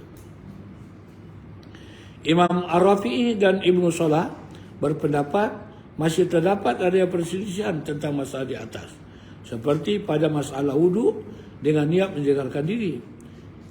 Imam Ar-Rafi'i dan Ibnu Salah berpendapat masih terdapat ada perselisihan tentang masalah di atas. Seperti pada masalah wudu dengan niat menjagalkan diri.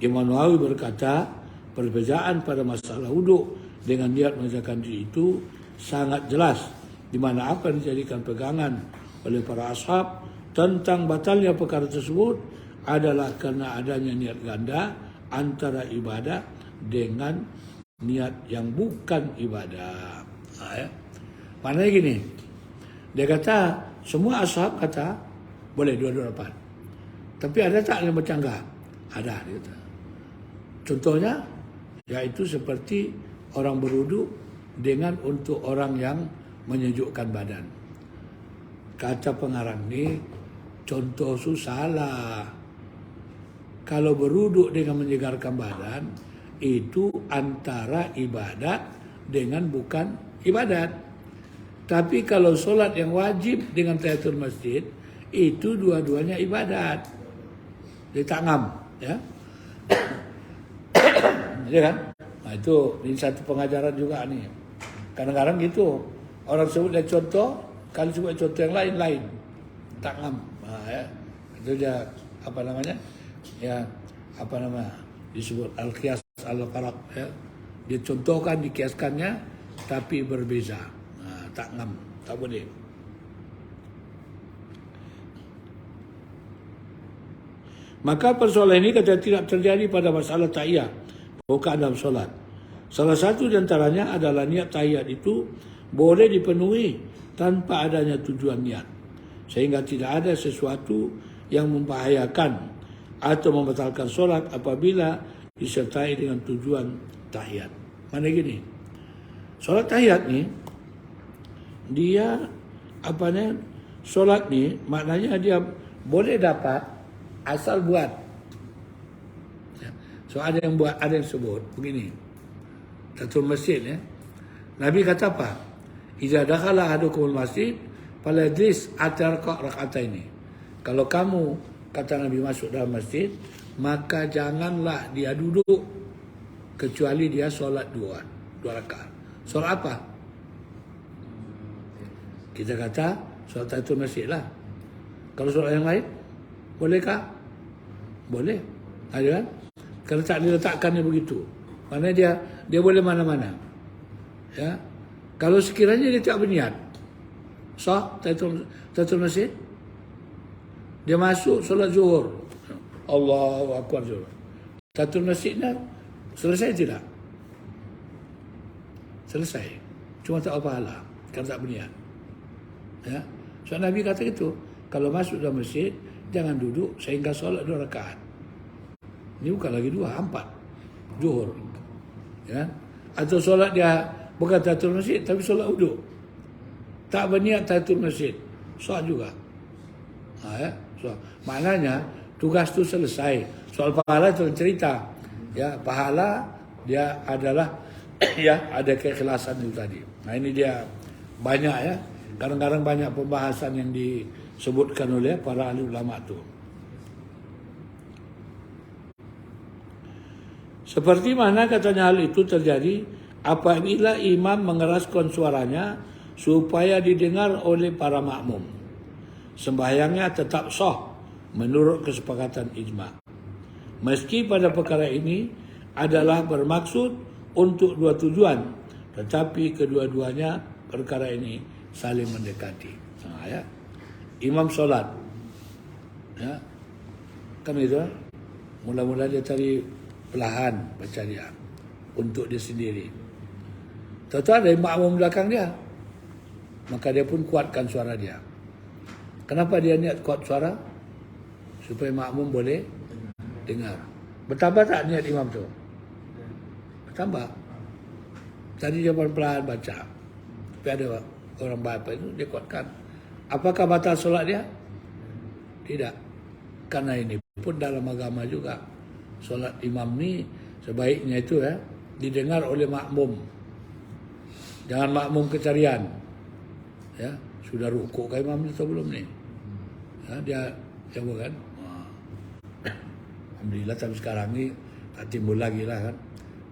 Imam Nawawi berkata, perbezaan pada masalah wudu dengan niat menjagalkan diri itu sangat jelas, di mana apa yang dijadikan pegangan oleh para ashab tentang batalnya perkara tersebut adalah kerana adanya niat ganda antara ibadah dengan niat yang bukan ibadah. Ya. Maknanya gini, dia kata semua ashab kata boleh dua-dua dapat. Tapi ada tak yang bercanggah? Ada dia kata. Contohnya yaitu seperti orang berwuduk dengan untuk orang yang menyejukkan badan. Kata pengarang ni, contoh tu salah. Kalau berwuduk dengan menyegarkan badan, itu antara ibadat dengan bukan ibadat. Tapi kalau solat yang wajib dengan tahiyatul masjid, itu dua-duanya ibadat. Dia tak ngam, ya. Ya kan? Nah, itu ini satu pengajaran juga ni. Kadang-kadang gitu. Orang sebut dia contoh, kalau sebut contoh yang lain-lain. Tak ngam. Ya. Itu dia apa namanya? Ya, apa nama? Disebut al-qiyas al-faraq, ya. Dia contohkan, dikiaskannya tapi berbeza. Tak ngam, tak boleh. Maka persoalan ini kata tidak terjadi pada masalah tahiyat, bukan dalam solat. Salah satu di antaranya adalah niat tahiyat itu boleh dipenuhi tanpa adanya tujuan niat, sehingga tidak ada sesuatu yang membahayakan atau membatalkan solat apabila disertai dengan tujuan tahiyat. Mana gini, solat tahiyat ni dia apa ni? Solat ni maknanya dia boleh dapat asal buat. So ada yang buat, ada yang sebut begini. Satu masjid ya. Nabi kata apa? Idza dakhala ahadukumul masjid falyajlis atarqa rak'ataini. Kalau kamu, kata Nabi, masuk dalam masjid, maka janganlah dia duduk kecuali dia solat dua rakaat. Solat apa? Kita kata solat tahiyatul masjid lah. Kalau solat yang lain, bolehkah? Boleh. Ada kan? Kalau tak diletakkannya begitu, mana dia boleh mana-mana. Ya. Kalau sekiranya dia tak berniat, sah tahiyatul masjid, dia masuk solat zuhur, Allahu akbar zuhur. Tahiyatul masjidnya selesai tidak? Selesai. Cuma tak apa pahala kalau tak berniat. Ya. So Nabi kata itu, kalau masuk dalam masjid jangan duduk sehingga solat 2 rakaat. Ini bukan lagi 2, 4 zuhur. Ya. Atau solat dia bukan tahiyatul masjid tapi solat wuduk. Tak berniat tahiyatul masjid, sah juga. Ya. So, maknanya tugas tu selesai. Soal pahala itu cerita. Ya, pahala dia adalah ya ada keikhlasan itu tadi. Nah ini dia banyak ya. Kadang-kadang banyak pembahasan yang disebutkan oleh para ahli ulama tu. Seperti mana katanya hal itu terjadi apabila imam mengeraskan suaranya supaya didengar oleh para makmum. Sembahyangnya tetap sah menurut kesepakatan ijma'. Meski pada perkara ini adalah bermaksud untuk dua tujuan, tetapi kedua-duanya perkara ini saling mendekati. Ya. Imam solat, ya, kan itu, mula-mula dia tadi perlahan baca dia untuk dia sendiri. Tahu-tahu ada makmum belakang dia, maka dia pun kuatkan suara dia. Kenapa dia niat kuat suara? Supaya makmum boleh dengar. Bertambah tak niat imam tu? Bertambah. Tadi dia pelan-pelan baca, tapi ada orang bapa itu dia kuatkan. Apakah batal solat dia? Tidak. Karena ini pun dalam agama juga, solat imam ni sebaiknya itu ya didengar oleh makmum. Jangan makmum kecarian. Ya, sudah rukuk ke imam atau belum ni? Ya, dia yang bukan. Alhamdulillah tapi sekarang ni tak timbul lagi lah kan.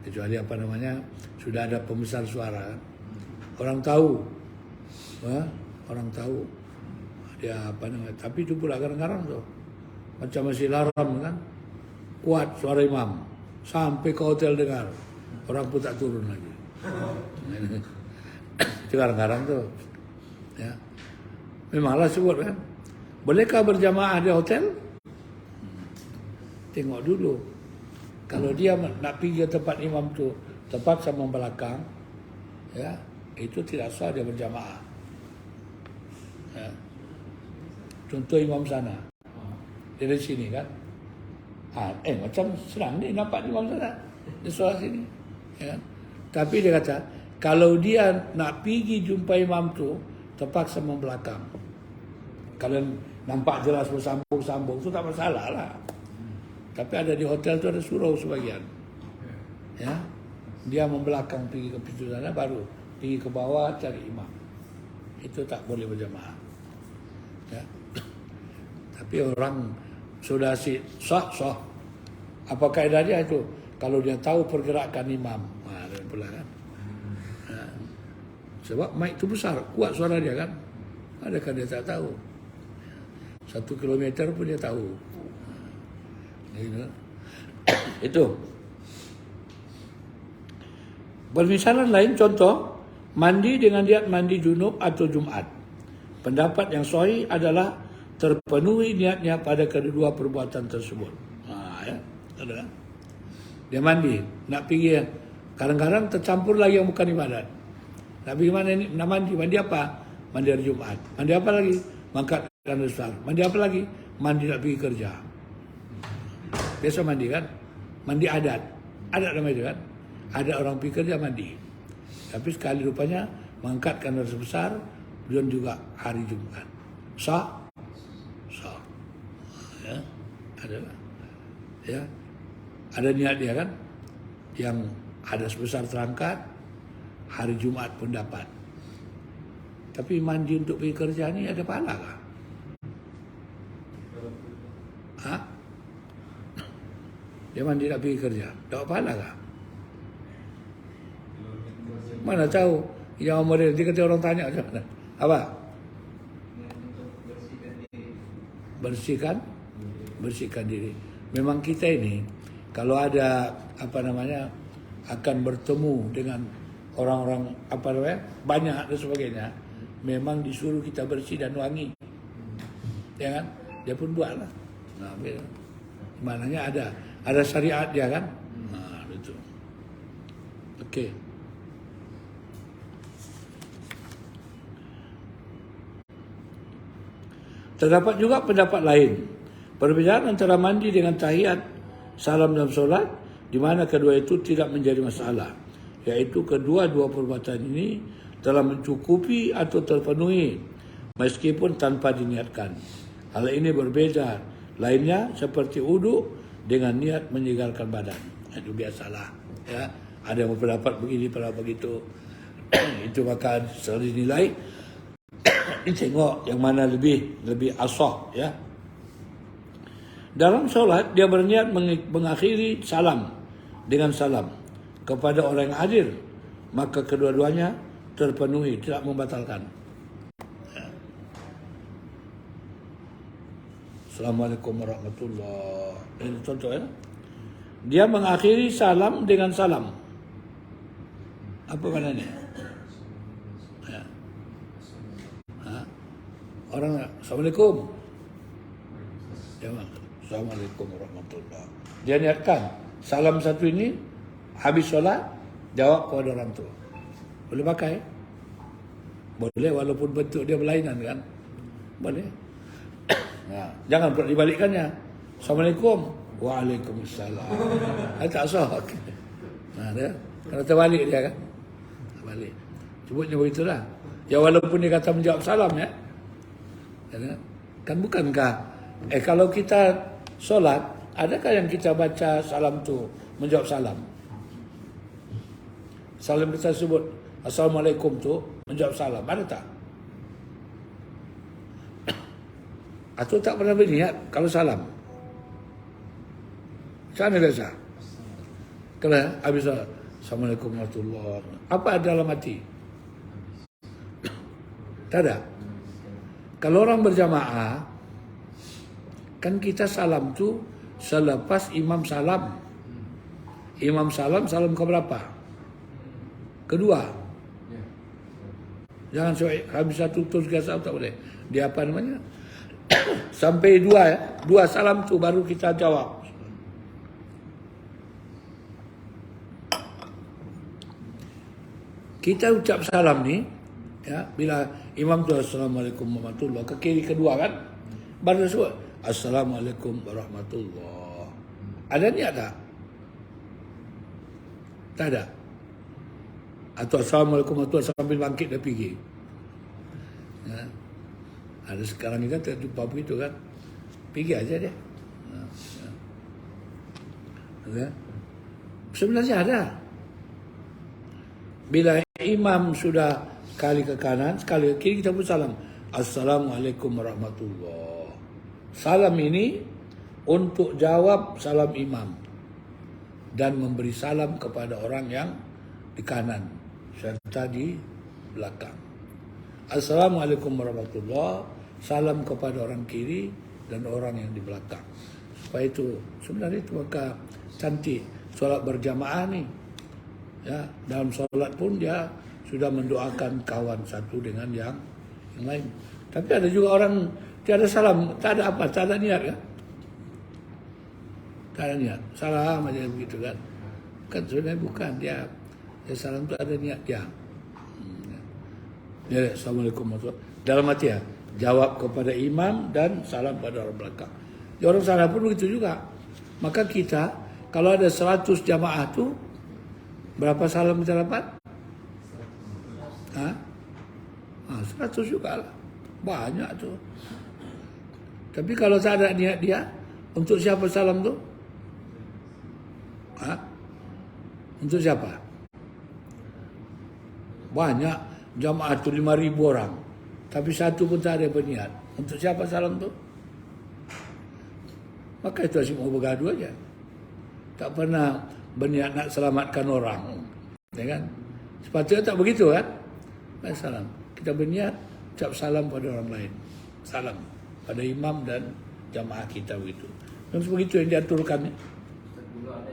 Kecuali apa namanya, sudah ada pembesar suara. Orang tahu. Ya, orang tahu. Dia apa namanya, tapi itu pula kadang-kadang tu. Macam Masjidil Haram kan. Kuat suara imam. Sampai ke hotel dengar. Orang pun tak turun lagi. Itu kadang-kadang tu. Ya. Memanglah sebut kan. Bolehkah berjamaah di hotel? Tengok dulu. Kalau dia nak pergi ke tempat imam tu tepat sama belakang, ya, itu tidak sah dia berjamaah. Ya. Contoh imam sana, dia dari sini kan, Macam senang ni nampak imam sana. Dia solat sini. Ya. Tapi dia kata, kalau dia nak pergi jumpa imam tu, terpaksa membelakang. Kalau nampak jelas bersambung-sambung, tu tak masalah lah. Tapi ada di hotel tu ada surau sebagian. Ya. Dia membelakang pergi ke pintu sana, baru pergi ke bawah cari imam. Itu tak boleh berjamaah. Ya. Tapi orang sudah sah. Apa kaedah dia itu? Kalau dia tahu pergerakan imam, dan pula kan. Sebab mic itu besar, kuat suara dia kan. Adakah dia tak tahu? 1 kilometer pun dia tahu. Itu. Permisalan lain, contoh, mandi dengan niat mandi junub atau Jumat. Pendapat yang sahih adalah terpenuhi niatnya pada kedua perbuatan tersebut. Ya, ada. Dia mandi, nak pergi, kadang-kadang tercampur lagi yang bukan ibadat. Nak pergi mana ni? Nak mandi. Mandi apa? Mandi hari Jumat. Mandi apa lagi? Mangkatkan besar. Mandi apa lagi? Mandi nak pergi kerja. Biasa mandi kan? Mandi adat. Adat nama itu kan? Ada orang pergi kerja mandi. Tapi sekali rupanya mengangkatkan dosa besar dan juga hari Jumat. Sah? Sah. Ya, ada lah. Ya, ada niat dia kan? Yang hadas besar terangkat, hari Jumat pun dapat. Tapi mandi untuk pergi kerja ni ada pahala kah? Dia mandi nak pergi kerja, dapat pahala kah? Mana tahu? Yang model dia kata orang tanya macam mana? Apa? Bersihkan diri. Memang kita ini kalau ada akan bertemu dengan orang-orang banyak dan sebagainya, memang disuruh kita bersih dan wangi. Ya kan? Dia pun buatlah. Nah, maknanya ada syariat dia kan? Nah, betul. Okey. Terdapat juga pendapat lain. Perbezaan antara mandi dengan tahiyat, salam dalam solat, di mana kedua itu tidak menjadi masalah. Iaitu kedua-dua perbuatan ini telah mencukupi atau terpenuhi meskipun tanpa diniatkan. Hal ini berbeza lainnya seperti wudu dengan niat menyegarkan badan. Itu biasalah. Ya. Ada yang berpendapat begini, pendapat begitu. Itu maka selalu dinilai. Tengok yang mana lebih asah, ya. Dalam solat dia berniat mengakhiri salam dengan salam kepada orang yang hadir, maka kedua-duanya terpenuhi, tidak membatalkan. Ya. Assalamualaikum warahmatullahi wabarakatuh. Ini contoh ya. Dia mengakhiri salam dengan salam. Apa maknanya? Ya. Orang Assalamualaikum. Ya, Assalamualaikum warahmatullahi wabarakatuh. Dia niatkan salam satu ini habis solat jawab kepada orang tu. Boleh pakai? Boleh walaupun bentuk dia berlainan kan? Boleh. Nah, jangan pula dibalikkannya. Assalamualaikum. Waalaikumsalam. Tak sah. Nah, dia kalau terbalik dia kan? Balik. Sebutnya begitulah. Ya walaupun dia kata menjawab salam ya. Kan bukankah kalau kita solat, adakah yang kita baca salam tu menjawab salam? Salam kita sebut Assalamualaikum tu menjawab salam, ada tak? Atau tak pernah berniat kalau salam? Macam mana biasa? Kalau habis Assalamualaikum warahmatullahi wabarakatuh, apa ada dalam hati? Tak ada. Kalau orang berjamaah, kan kita salam tu selepas imam salam. Imam salam ke berapa? Kedua. Jangan habis satu terus salam, tak boleh. Dia apa namanya? Sampai dua ya. Dua salam tu baru kita jawab. Kita ucap salam ni, ya, bila imam tu Assalamualaikum warahmatullahi wabarakatuh, ke kiri kedua kan, baru sebut Assalamualaikum warahmatullahi. Ada niat tak? Tak ada. Atau Assalamualaikum warahmatullahi sambil bangkit dah pergi. Ya. Ada sekarang ni kan tak jumpa begitu kan. Pergi aja dia. Ya. Sebenarnya ada. Bila imam sudah kali ke kanan, sekali ke kiri kita pun salam. Assalamualaikum warahmatullahi. Salam ini untuk jawab salam imam dan memberi salam kepada orang yang di kanan serta di belakang. Assalamualaikum warahmatullahi. Salam kepada orang kiri dan orang yang di belakang. Supaya itu sebenarnya itu maka cantik solat berjamaah ni. Ya, dalam solat pun dia sudah mendoakan kawan satu dengan yang lain. Tapi ada juga orang tiada salam, tak ada apa, tak ada niat kan? Tak ada niat. Salam aja begitu kan. Kan sebenarnya bukan dia salam tu ada niat dia. Ya, Assalamualaikum warahmatullahi wabarakatuh. Dalam hati ya, jawab kepada imam dan salam pada orang belakang. Ya, orang salah pun begitu juga. Maka kita kalau ada 100 jamaah tu berapa salam kita dapat? 100 juga lah. Banyak tu. Tapi kalau tak ada niat dia, untuk siapa salam tu? Untuk siapa? Banyak jamaah tu 5,000 orang. Tapi satu pun tak ada berniat. Untuk siapa salam tu? Maka itu asyik mau bergaduh aja. Tak pernah berniat nak selamatkan orang. Ya kan? Sepatutnya tak begitu kan? Salam. Kita berniat ucap salam pada orang lain. Salam pada imam dan jamaah kita begitu. Dan begitu yang diaturkan. Dulu ada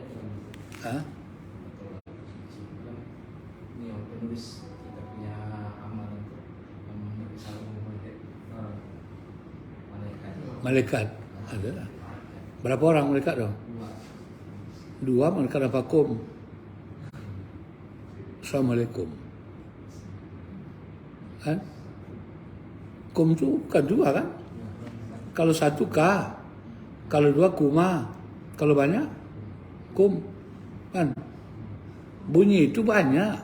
ini yang penulis kita punya amal untuk memberi salam kepada malaikat. Ada lah. Berapa orang malaikat tu? 2 malaikat apa kum? Assalamualaikum. Kan? Kum tu bukan 2 kan? Kalau 1 ka, kalau 2 kuma, kalau banyak kum, kan? Bunyi itu banyak.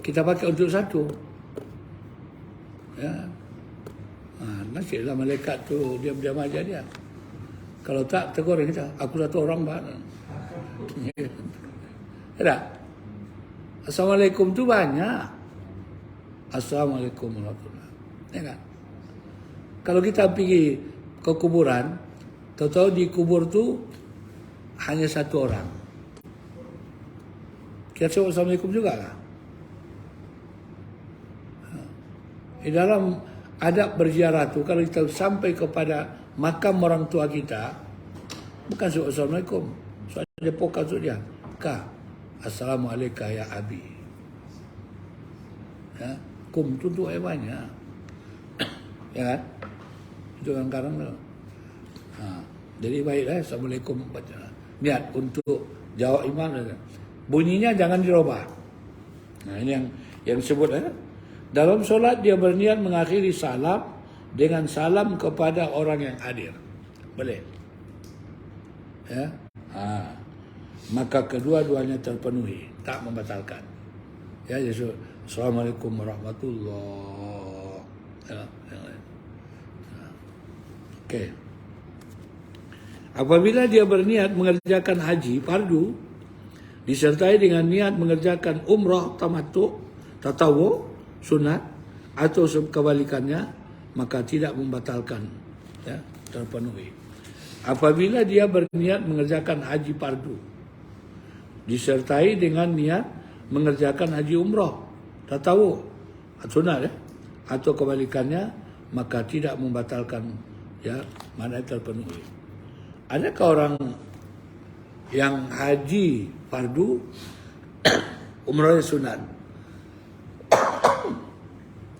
Kita pakai untuk 1. Ya. Nasiblah malaikat tu diam-diam aja dia. Kalau tak tegur kita, aku 1 orang banyak. Ada? Assalamualaikum tu banyak. Assalamualaikum warahmatullahi wabarakatuh. Ya kan? Kalau kita pergi ke kuburan, tahu-tahu di kubur tu hanya 1 orang. Kita sebut Assalamualaikum juga lah. Di dalam adab berziarah tu, kalau kita sampai kepada makam orang tua kita, bukan sebut Assalamualaikum. Soalnya dia pokal tu dia. Assalamualaikum ya abi. Ya, kum tu untuk banyak. Ya kan? Itu kadang-kadang tu. Jadi baiklah Assalamualaikum baca. Niat untuk jawab imam. Bunyinya jangan dirubah. Nah, ini yang disebut dalam solat dia berniat mengakhiri salam dengan salam kepada orang yang hadir. Boleh? Ya. Maka kedua-duanya terpenuhi, tak membatalkan. Ya, Yesus. Assalamualaikum warahmatullahi wabarakatuh. Okey. Apabila dia berniat mengerjakan haji fardu disertai dengan niat mengerjakan umrah tamattu, tatawu, sunat atau kebalikannya, maka tidak membatalkan, ya, terpenuhi. Apabila dia berniat mengerjakan haji fardu disertai dengan niat mengerjakan haji umrah tatawu, sunat, ya, atau kebalikannya, maka tidak membatalkan, ya, mana terpenuhi. Adakah orang yang haji fardu umrahnya sunat?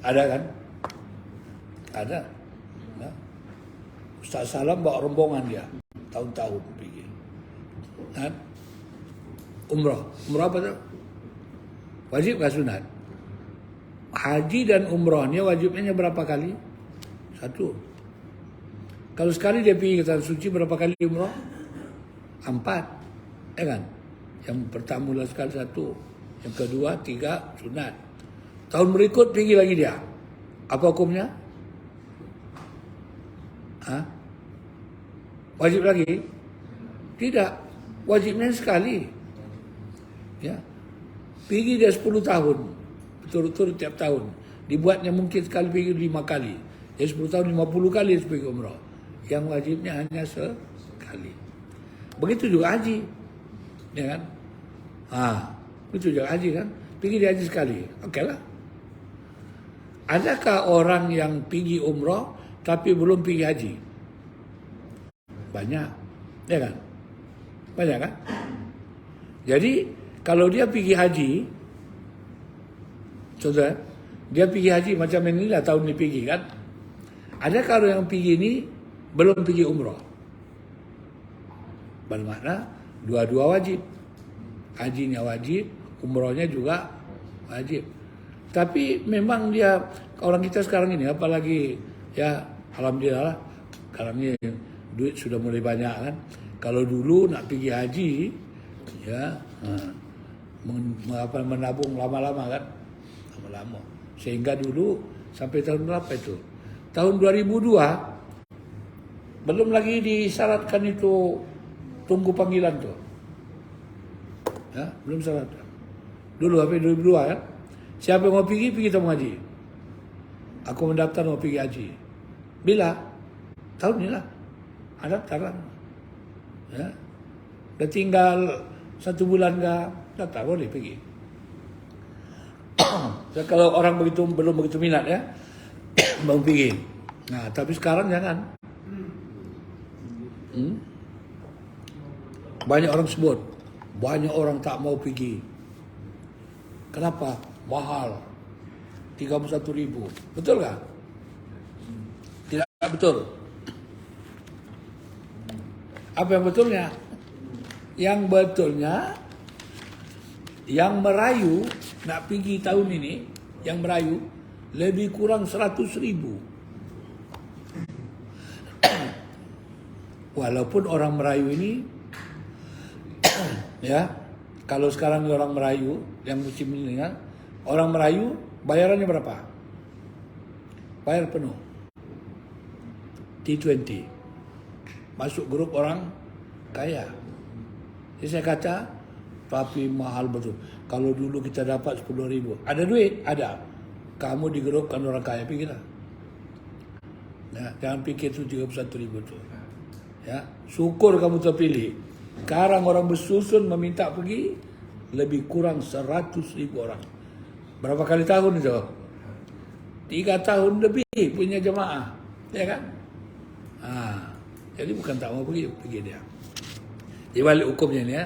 Ada kan? Ada. Ya. Ustaz Salam bawa rombongan dia tahun-tahun pergi. Kan? Umrah apa tu? Wajib ke sunat? Haji dan umrah ni wajibnya berapa kali? 1. Kalau sekali dia pergi ke Tanah Suci berapa kali umrah? 4, ya kan? Yang pertama sekali 1, yang kedua 3 sunat. Tahun berikut pergi lagi dia. Apa hukumnya? Wajib lagi? Tidak. Wajibnya sekali. Ya. Pergi dia 10 tahun. Berturut-turut tiap tahun. Dibuatnya mungkin sekali pergi 5 kali. Ya 10 tahun 50 kali dia pergi umrah. Yang wajibnya hanya sekali. Begitu juga haji. Ya kan? Begitu juga haji kan? Pergi dia haji sekali. Okeylah. Adakah orang yang pergi umrah tapi belum pergi haji? Banyak. Ya kan? Banyak kan? Jadi, kalau dia pergi haji, contoh, dia pergi haji macam inilah tahun ni pergi kan? Adakah orang yang pergi ni belum pergi umrah? Bermakna, dua-dua wajib. Hajinya wajib, umrahnya juga wajib. Tapi memang dia, orang kita sekarang ini, apalagi ya alhamdulillah, sekarang ni duit sudah mulai banyak kan. Kalau dulu nak pergi haji, ya menabung lama-lama kan, lama-lama. Sehingga dulu sampai tahun berapa itu? Tahun 2002 belum lagi disyaratkan itu tunggu panggilan tu. Ya, belum syarat. Dulu sampai 2002 kan. Siapa yang mau pergi tabung haji. Aku mendaftar mau pergi haji. Bila? Tahun ni lah. Ada daftaran. Ya. Dah tinggal 1 bulan dah tak boleh pergi. So, kalau orang belum begitu minat ya, mau pergi. Nah, tapi sekarang jangan. Banyak orang sebut, banyak orang tak mau pergi. Kenapa? Mahal. 31,000. Betul tak? Tidak betul. Apa yang betulnya? Yang betulnya, yang merayu nak pergi tahun ini, yang merayu lebih kurang 100,000. Walaupun orang merayu ini, ya, kalau sekarang orang merayu yang musim ini kan, orang merayu bayarannya berapa? Bayar penuh. T20. Masuk grup orang kaya. Jadi saya kata, tapi mahal betul. Kalau dulu kita dapat 10,000. Ada duit? Ada. Kamu digerupkan orang kaya, pergilah. Ya, jangan pikir itu 31,000 tu. Ya, syukur kamu terpilih. Sekarang orang bersusun meminta pergi lebih kurang 100,000 orang. Berapa kali tahun itu? 3 tahun lebih punya jemaah. Ya kan? Jadi bukan tak mau pergi dia. Jadi balik hukumnya ni ya.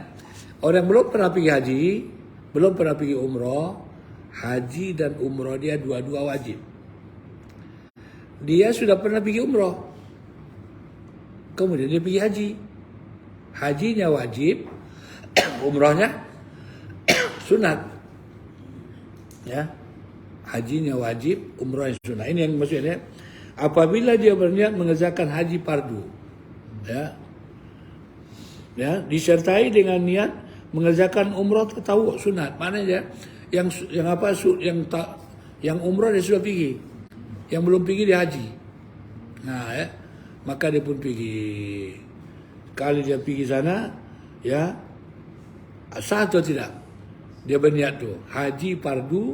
Orang yang belum pernah pergi haji, belum pernah pergi umrah, haji dan umrah dia dua-dua wajib. Dia sudah pernah pergi umrah, kemudian dia pergi haji. Hajinya wajib, umrahnya sunat. Ya, hajinya wajib, umrahnya sunat. Ini yang maksudnya. Apabila dia berniat mengerjakan haji fardu, ya, disertai dengan niat mengerjakan umrah tatawwu sunat. Maknanya yang umrah dia sudah pergi, yang belum pergi dia haji. Nah, ya, maka dia pun pergi. Kali dia pergi sana, ya, sah atau tidak? Dia berniat tu haji fardu,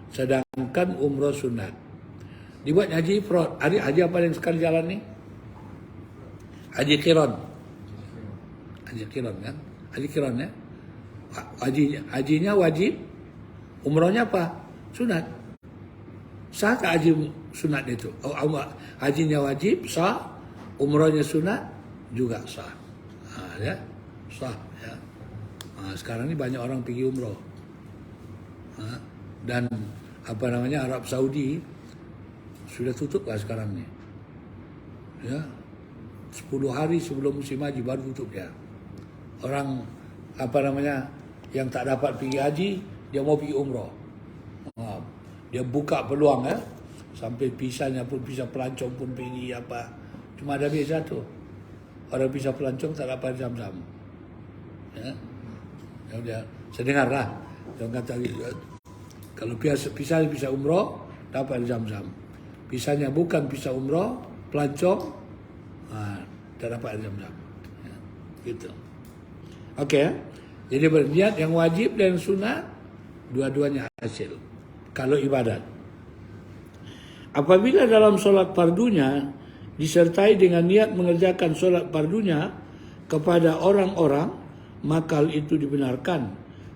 sedangkan umrah sunat. Dibuat haji ifrad. Haji apa yang sekali jalan ni? Haji qiran. Haji qiran kan? Haji qiran ya. Hajinya wajib, umrahnya apa? Sunat. Sah tak haji sunat itu? Hajinya wajib, sah. Umrahnya sunat, juga sah. Ya, sah. Ya. Sekarang ni banyak orang pergi umrah. Dan Arab Saudi sudah tutup lah sekarang ni. Ya. 10 hari sebelum musim haji baru tutup dia. Orang yang tak dapat pergi haji, dia mau pergi umrah. Dia buka peluang ya. Sampai pisahnya pun, pisah pelancong pun pergi apa. Cuma ada beza tu. orang pisah pelancong tak dapat Zam-Zam. Ya. Ya udah, saya dengarlah. Orang kata gitu. Kalau pisah umroh dapat Zam-Zam. Pisahnya bukan pisah umroh, pelancong, tak dapat Zam-Zam. Ya, gitu. Okey. Jadi berniat yang wajib dan yang sunat dua-duanya hasil. Kalau ibadat. Apabila dalam solat fardunya disertai dengan niat mengerjakan solat fardunya kepada orang-orang, maka hal itu dibenarkan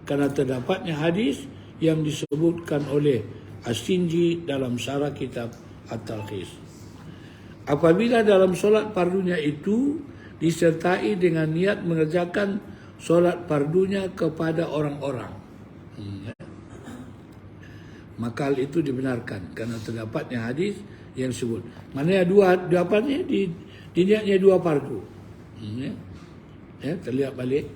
karena terdapatnya hadis yang disebutkan oleh As-Sinji dalam syarah kitab At-Talkhis. Apabila dalam solat fardunya itu disertai dengan niat mengerjakan solat fardunya kepada orang-orang, maka hal itu dibenarkan karena terdapatnya hadis yang disebut. Maknanya dua apa ni di niatnya dua fardu. Ya, terlihat balik.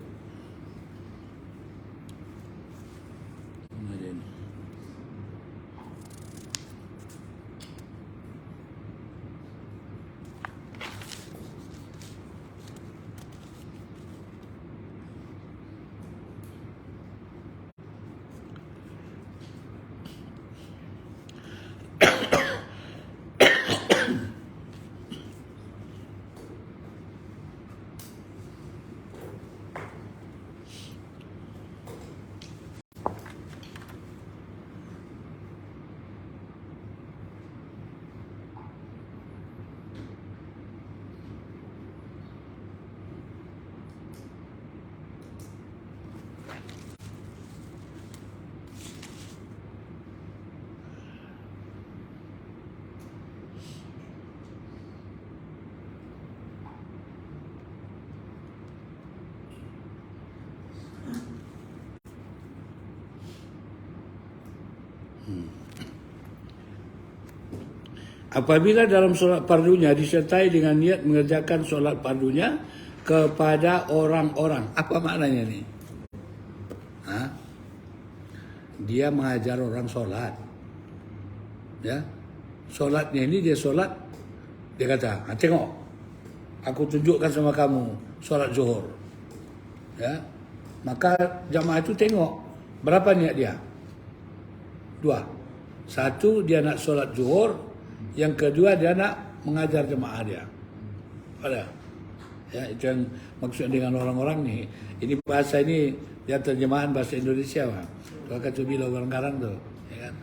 Apabila dalam solat fardunya disertai dengan niat mengerjakan solat fardunya kepada orang-orang. Apa maknanya ni? Dia mengajar orang solat. Ya. Solatnya ini dia solat, dia kata, tengok, aku tunjukkan sama kamu solat zuhur. Ya. Maka jamaah itu tengok berapa niat dia? Dua. Satu, dia nak solat zuhur. Yang kedua, dia nak mengajar jemaah dia. Ada. Ya, itu yang maksud dengan orang-orang ni. Ini bahasa ini dia terjemahan bahasa Indonesia. Kalau kata bila orang karang tu, ya kan?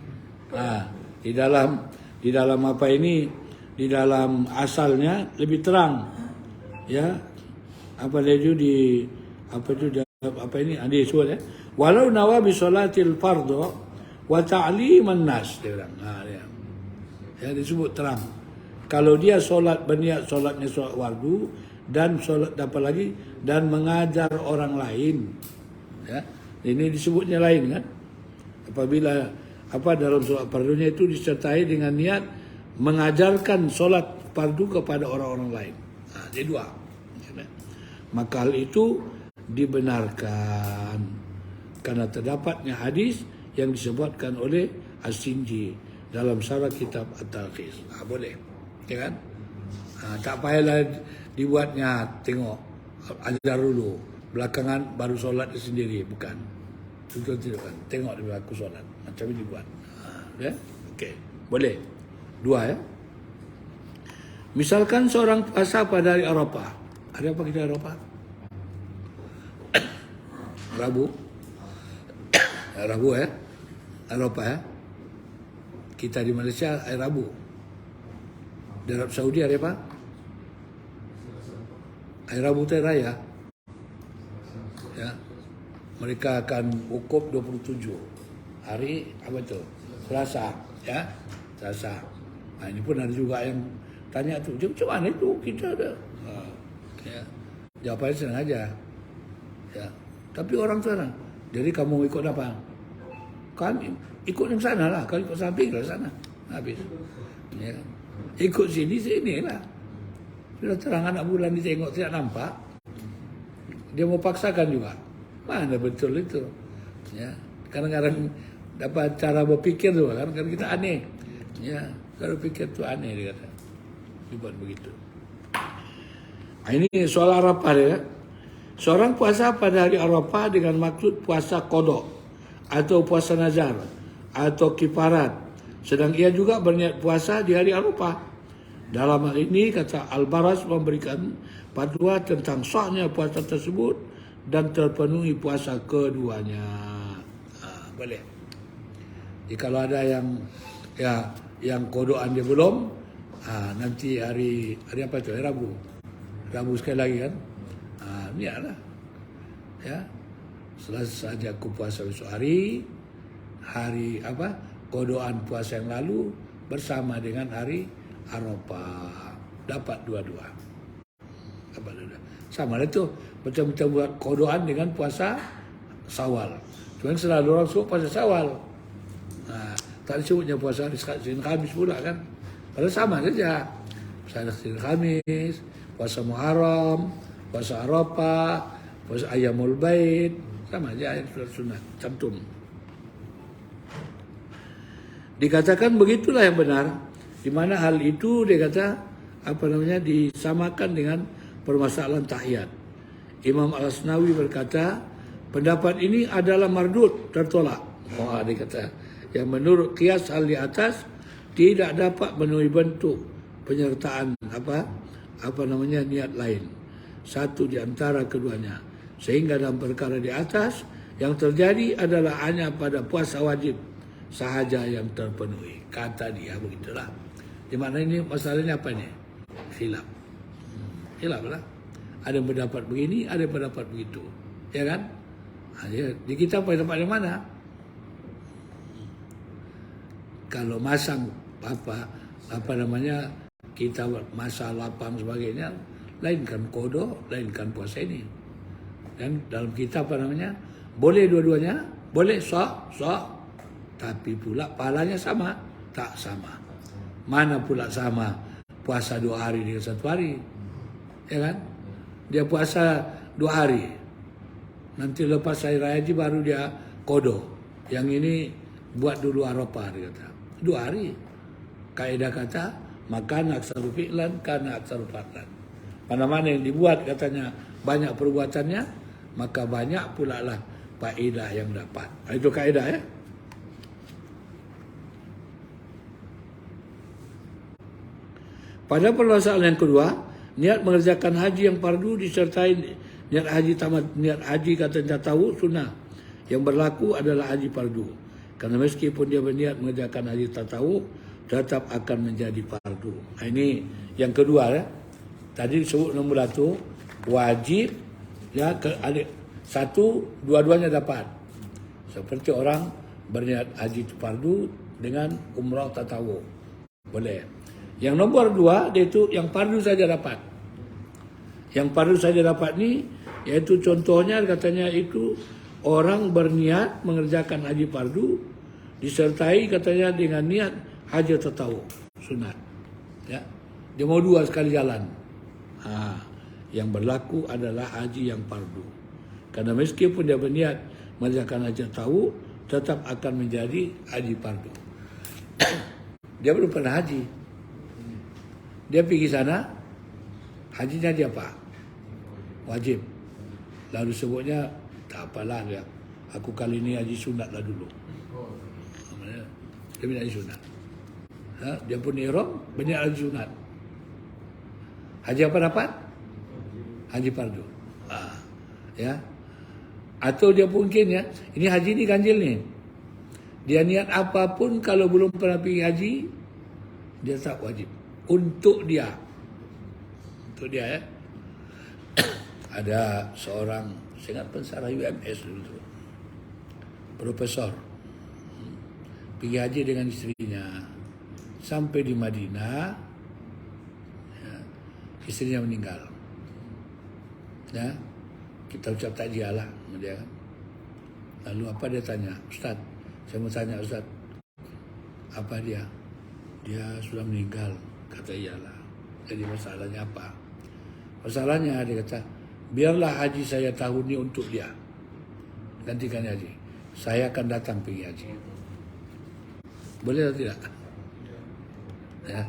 Di dalam apa ini? Di dalam asalnya lebih terang. Ya. Apa dia itu apa ini? Ada sebut ya. Walau nawa bi salatil fardhu wa ta'liman nas, dia bilang. Dia. Ya, disebut terang. Kalau dia solat berniat solatnya solat fardu dan solat apa lagi dan mengajar orang lain, ya, ini disebutnya lain kan? Apabila dalam solat fardunya itu disertai dengan niat mengajarkan solat fardu kepada orang-orang lain. Jadi dua. Ya, maka hal itu dibenarkan karena terdapatnya hadis yang disebutkan oleh As-Sinji dalam syarah kitab At-Talkhis. Boleh. Ya kan? Tak payahlah dibuatnya, tengok, ajar dulu, belakangan baru solat sendiri. Bukan. Itu tidak kan. Tengok dia aku solat. Macam ini dibuat. Ya? Okey. Boleh. Dua ya. Misalkan seorang puasa pada hari Arafah. Hari apa kita Arafah? Rabu. Rabu ya. Arafah ya. Kita di Malaysia hari Rabu. Di Arab Saudi hari apa? Hari Rabu itu hari raya. Ya. Mereka akan wukuf 27 hari apa itu? Selasa, ya. Selasa. Ini pun ada juga yang tanya tu, macam mana itu kita ada? Ya. Jawapannya senang aja. Ya. Tapi orang sana, jadi kamu ikut apa? Kami ikut yang sana lah. Kalau ikut samping ke sana. Habis. Ya. Ikut sini lah. Sudah terang anak bulan ditengok tidak nampak. Dia mau paksakan juga. Mana betul itu. Ya. Kadang-kadang dapat cara berfikir tu kan kita aneh. Ya. Kalau fikir tu aneh dia kata. Dibuat begitu. Ini soal Arafah dia. Seorang puasa pada hari Arafah dengan maksud puasa qada atau puasa nazar atau kifarat. Sedang ia juga berniat puasa di hari Arafah. Dalam hal ini kata Al-Baras memberikan fatwa tentang sahnya puasa tersebut dan terpenuhi puasa keduanya. Boleh. Jadi kalau ada yang kodoan dia belum, nanti hari apa itu? Hari Rabu sekali lagi kan. Niatlah. Ya. Selesai saja aku puasa besok hari apa? Kodoan puasa yang lalu bersama dengan hari Arafah. Dapat dua-dua. Sama lah tu. Macam-macam buat kodoan dengan puasa Syawal. Cuma selalu orang suruh puasa Syawal. Tak disebutnya puasa hari Senin Khamis pula kan. Padahal sama saja. Puasa hari Senin Khamis, puasa Muharram, puasa Arafah, puasa Ayyamul Bait, sama saja ayat sunat cantum. Dikatakan begitulah yang benar, di mana hal itu dia kata disamakan dengan permasalahan tahiyat. Imam Al-Asnawi berkata, pendapat ini adalah mardud, tertolak. Dia kata, yang menurut qiyas hal di atas tidak dapat memenuhi bentuk penyertaan niat lain. Satu di antara keduanya. Sehingga dalam perkara di atas yang terjadi adalah hanya pada puasa wajib sahaja yang terpenuhi. Kata dia begitulah. Di mana ini masalahnya apa ni? Khilaf. Khilaf lah. Ada yang berdapat begini, ada yang berdapat begitu. Ya kan? Di kita pendapat yang mana? Kalau masang kita masa lapang sebagainya, lainkan kodo, lainkan puasa ini. Dan dalam kita boleh dua-duanya, boleh sok, tapi pula pahalanya sama, tak sama. Mana pula sama puasa 2 hari dengan 1 hari, ya kan? Dia puasa 2 hari, nanti lepas hari raya haji baru dia kodo. Yang ini buat dulu Arafah, dia kata 2 hari. Kaedah kata makan aksaru fi'lan kana aksaru fadlan. Mana-mana yang dibuat katanya banyak perbuatannya, maka banyak pula lah faedah yang dapat. Itu kaedah ya. Pada permasalahan yang kedua, niat mengerjakan haji yang fardu disertai niat haji tamat. Niat haji katanya tahu sunnah. Yang berlaku adalah haji fardu. Karena meskipun dia berniat mengerjakan haji tahu, tetap akan menjadi fardu. Ini yang kedua ya. Tadi disebut nombor 1 wajib ya, satu dua-duanya dapat. Seperti orang berniat haji fardu dengan umrah tatawu. Boleh. Yang nombor 2 dia itu yang fardu saja dapat. Yang fardu saja dapat ni yaitu contohnya katanya itu orang berniat mengerjakan haji fardu disertai katanya dengan niat haji tatawu sunat. Ya. Dia mau 2 sekali jalan. Yang berlaku adalah haji yang fardu. Karena meskipun dia berniat mengerjakan haji tatawu, tetap akan menjadi haji fardu. Dia belum pernah haji. Dia pergi sana, hajinya dia apa? Wajib. Lalu sebutnya, tak apalah dia. Aku kali ini haji sunat lah dulu. Dia berniat haji sunat. Dia pun ihram, berniat haji sunat. Haji apa dapat? Haji fardu. Ya. Atau dia mungkin ya, ini haji ni ganjil ni. Dia niat apapun kalau belum pernah pergi haji, dia tak wajib. Untuk dia ya. Ada seorang, saya ingat pensarah UMS dulu tu, profesor, pergi haji dengan istrinya. Sampai di Madinah, ya, istrinya meninggal. Ya, kita ucap takziah lah sama dia kan. Lalu apa dia tanya? Ustaz, saya mau tanya Ustaz, apa dia? Dia sudah meninggal. Kata iyalah. Jadi masalahnya apa? Masalahnya dia kata, biarlah haji saya tahun ini untuk dia. Gantikan haji. Saya akan datang pergi haji. Boleh atau tidak? Ya.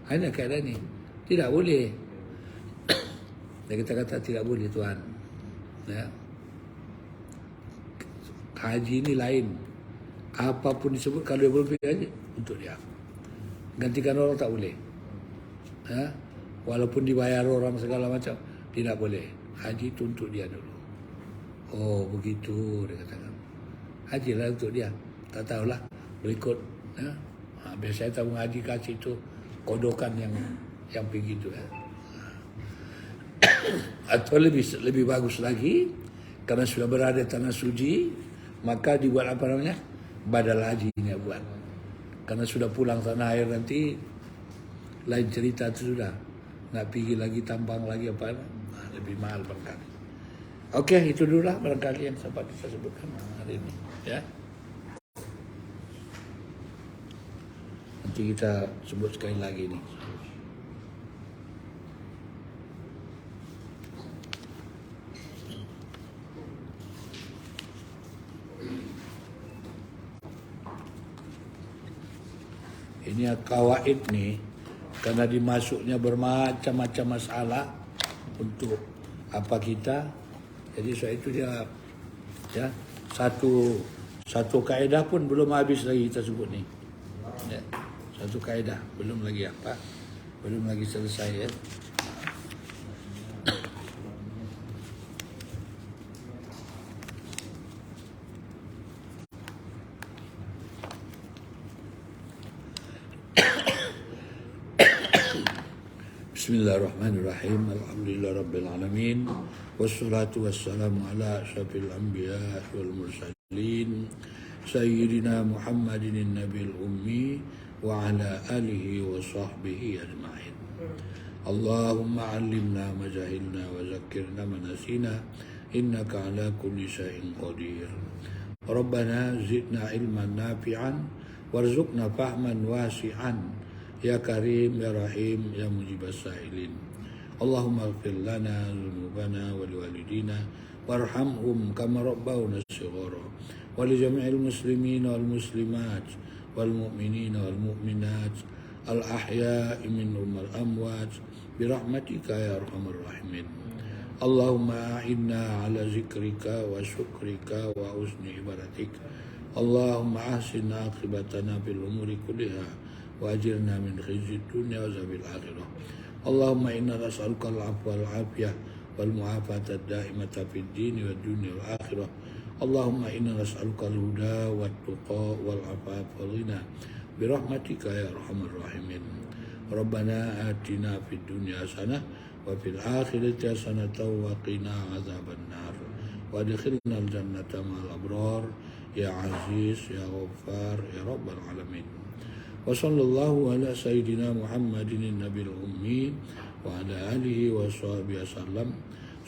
Hanya keadaan ini. Tidak boleh. Dan kita kata tidak boleh Tuhan. Ya. Haji ini lain. Apapun disebut kalau dia belum pergi haji untuk dia. Gantikan orang tak boleh. Ya. Walaupun dibayar orang segala macam tidak boleh. Haji itu untuk dia dulu. Oh begitu dia katakan. Haji lah untuk dia. Tak tahulah berikut. Ya. Biasanya tabung haji kasih itu kodokan yang begitu ya. Atau lebih bagus lagi karena sudah berada di tanah suci maka dibuat apa namanya badal haji ini buat karena sudah pulang tanah air nanti lain cerita itu sudah nak pergi lagi tambang lagi apa lebih mahal barangkali. Okey, itu dulu lah barangkali yang sempat kita sebutkan hari ini ya. Nanti kita sebut sekali lagi ni. Ini kawaid ni karena dimasuknya bermacam-macam masalah untuk apa kita. Jadi soal itu dia ya satu kaedah pun belum habis lagi kita sebut ni. Ya, satu kaedah belum lagi apa? Belum lagi selesai ya. Bismillahirrahmanirrahim. Alhamdulillah Rabbil Alamin. Wassalatu wassalamu ala asyrafil anbiya wal mursalin Sayyidina Muhammadin Nabil Ummi wa ala alihi wa sahbihi ajma'in. Allahumma allimna ma jahilna wa zakkirna ma nasina innaka ala kulli syai'in qadir. Rabbana zidna ilman nafi'an warzuqna fahman wasi'an. Ya Karim, Ya Rahim, Ya Mujibas Sa'ilin. Allahumma ighfir lana dhunubana wa liwalidina warhamhum kama rabbawna shighara wa li jami'il muslimin wal muslimat wal mu'minin wal mu'minat al ahya'i minhum wal amwat bi rahmatika ya arhamar rahimin. Allahumma a'inna ala zikrika wa syukrika wa husni ibadatik. Allahumma ahsin aqibatana fil umuri kulliha وأجرنا من خزي الدنيا وعذاب الآخرة. اللهم إنا نسألك العفو والعافية والمعافاة الدائمة في الدين والدنيا والآخرة. اللهم إنا نسألك الهدى والتقى والعفاف والغنى برحمتك يا أرحم الراحمين. ربنا آتنا في الدنيا حسنة وفي الآخرة حسنة وقنا عذاب النار وادخلنا الجنة مع الأبرار يا عزيز يا غفار يا رب العالمين. وصلى الله على سيدنا محمد النبي الأمي وعلى آله وصحبه وسلم.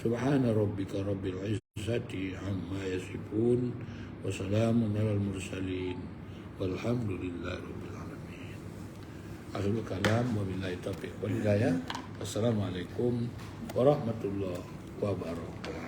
سبحان ربك رب العزة عما يصفون وسلام على المرسلين والحمد لله رب العالمين. آخر الكلام وبالله التوفيق والهداية. السلام عليكم ورحمة الله وبركاته.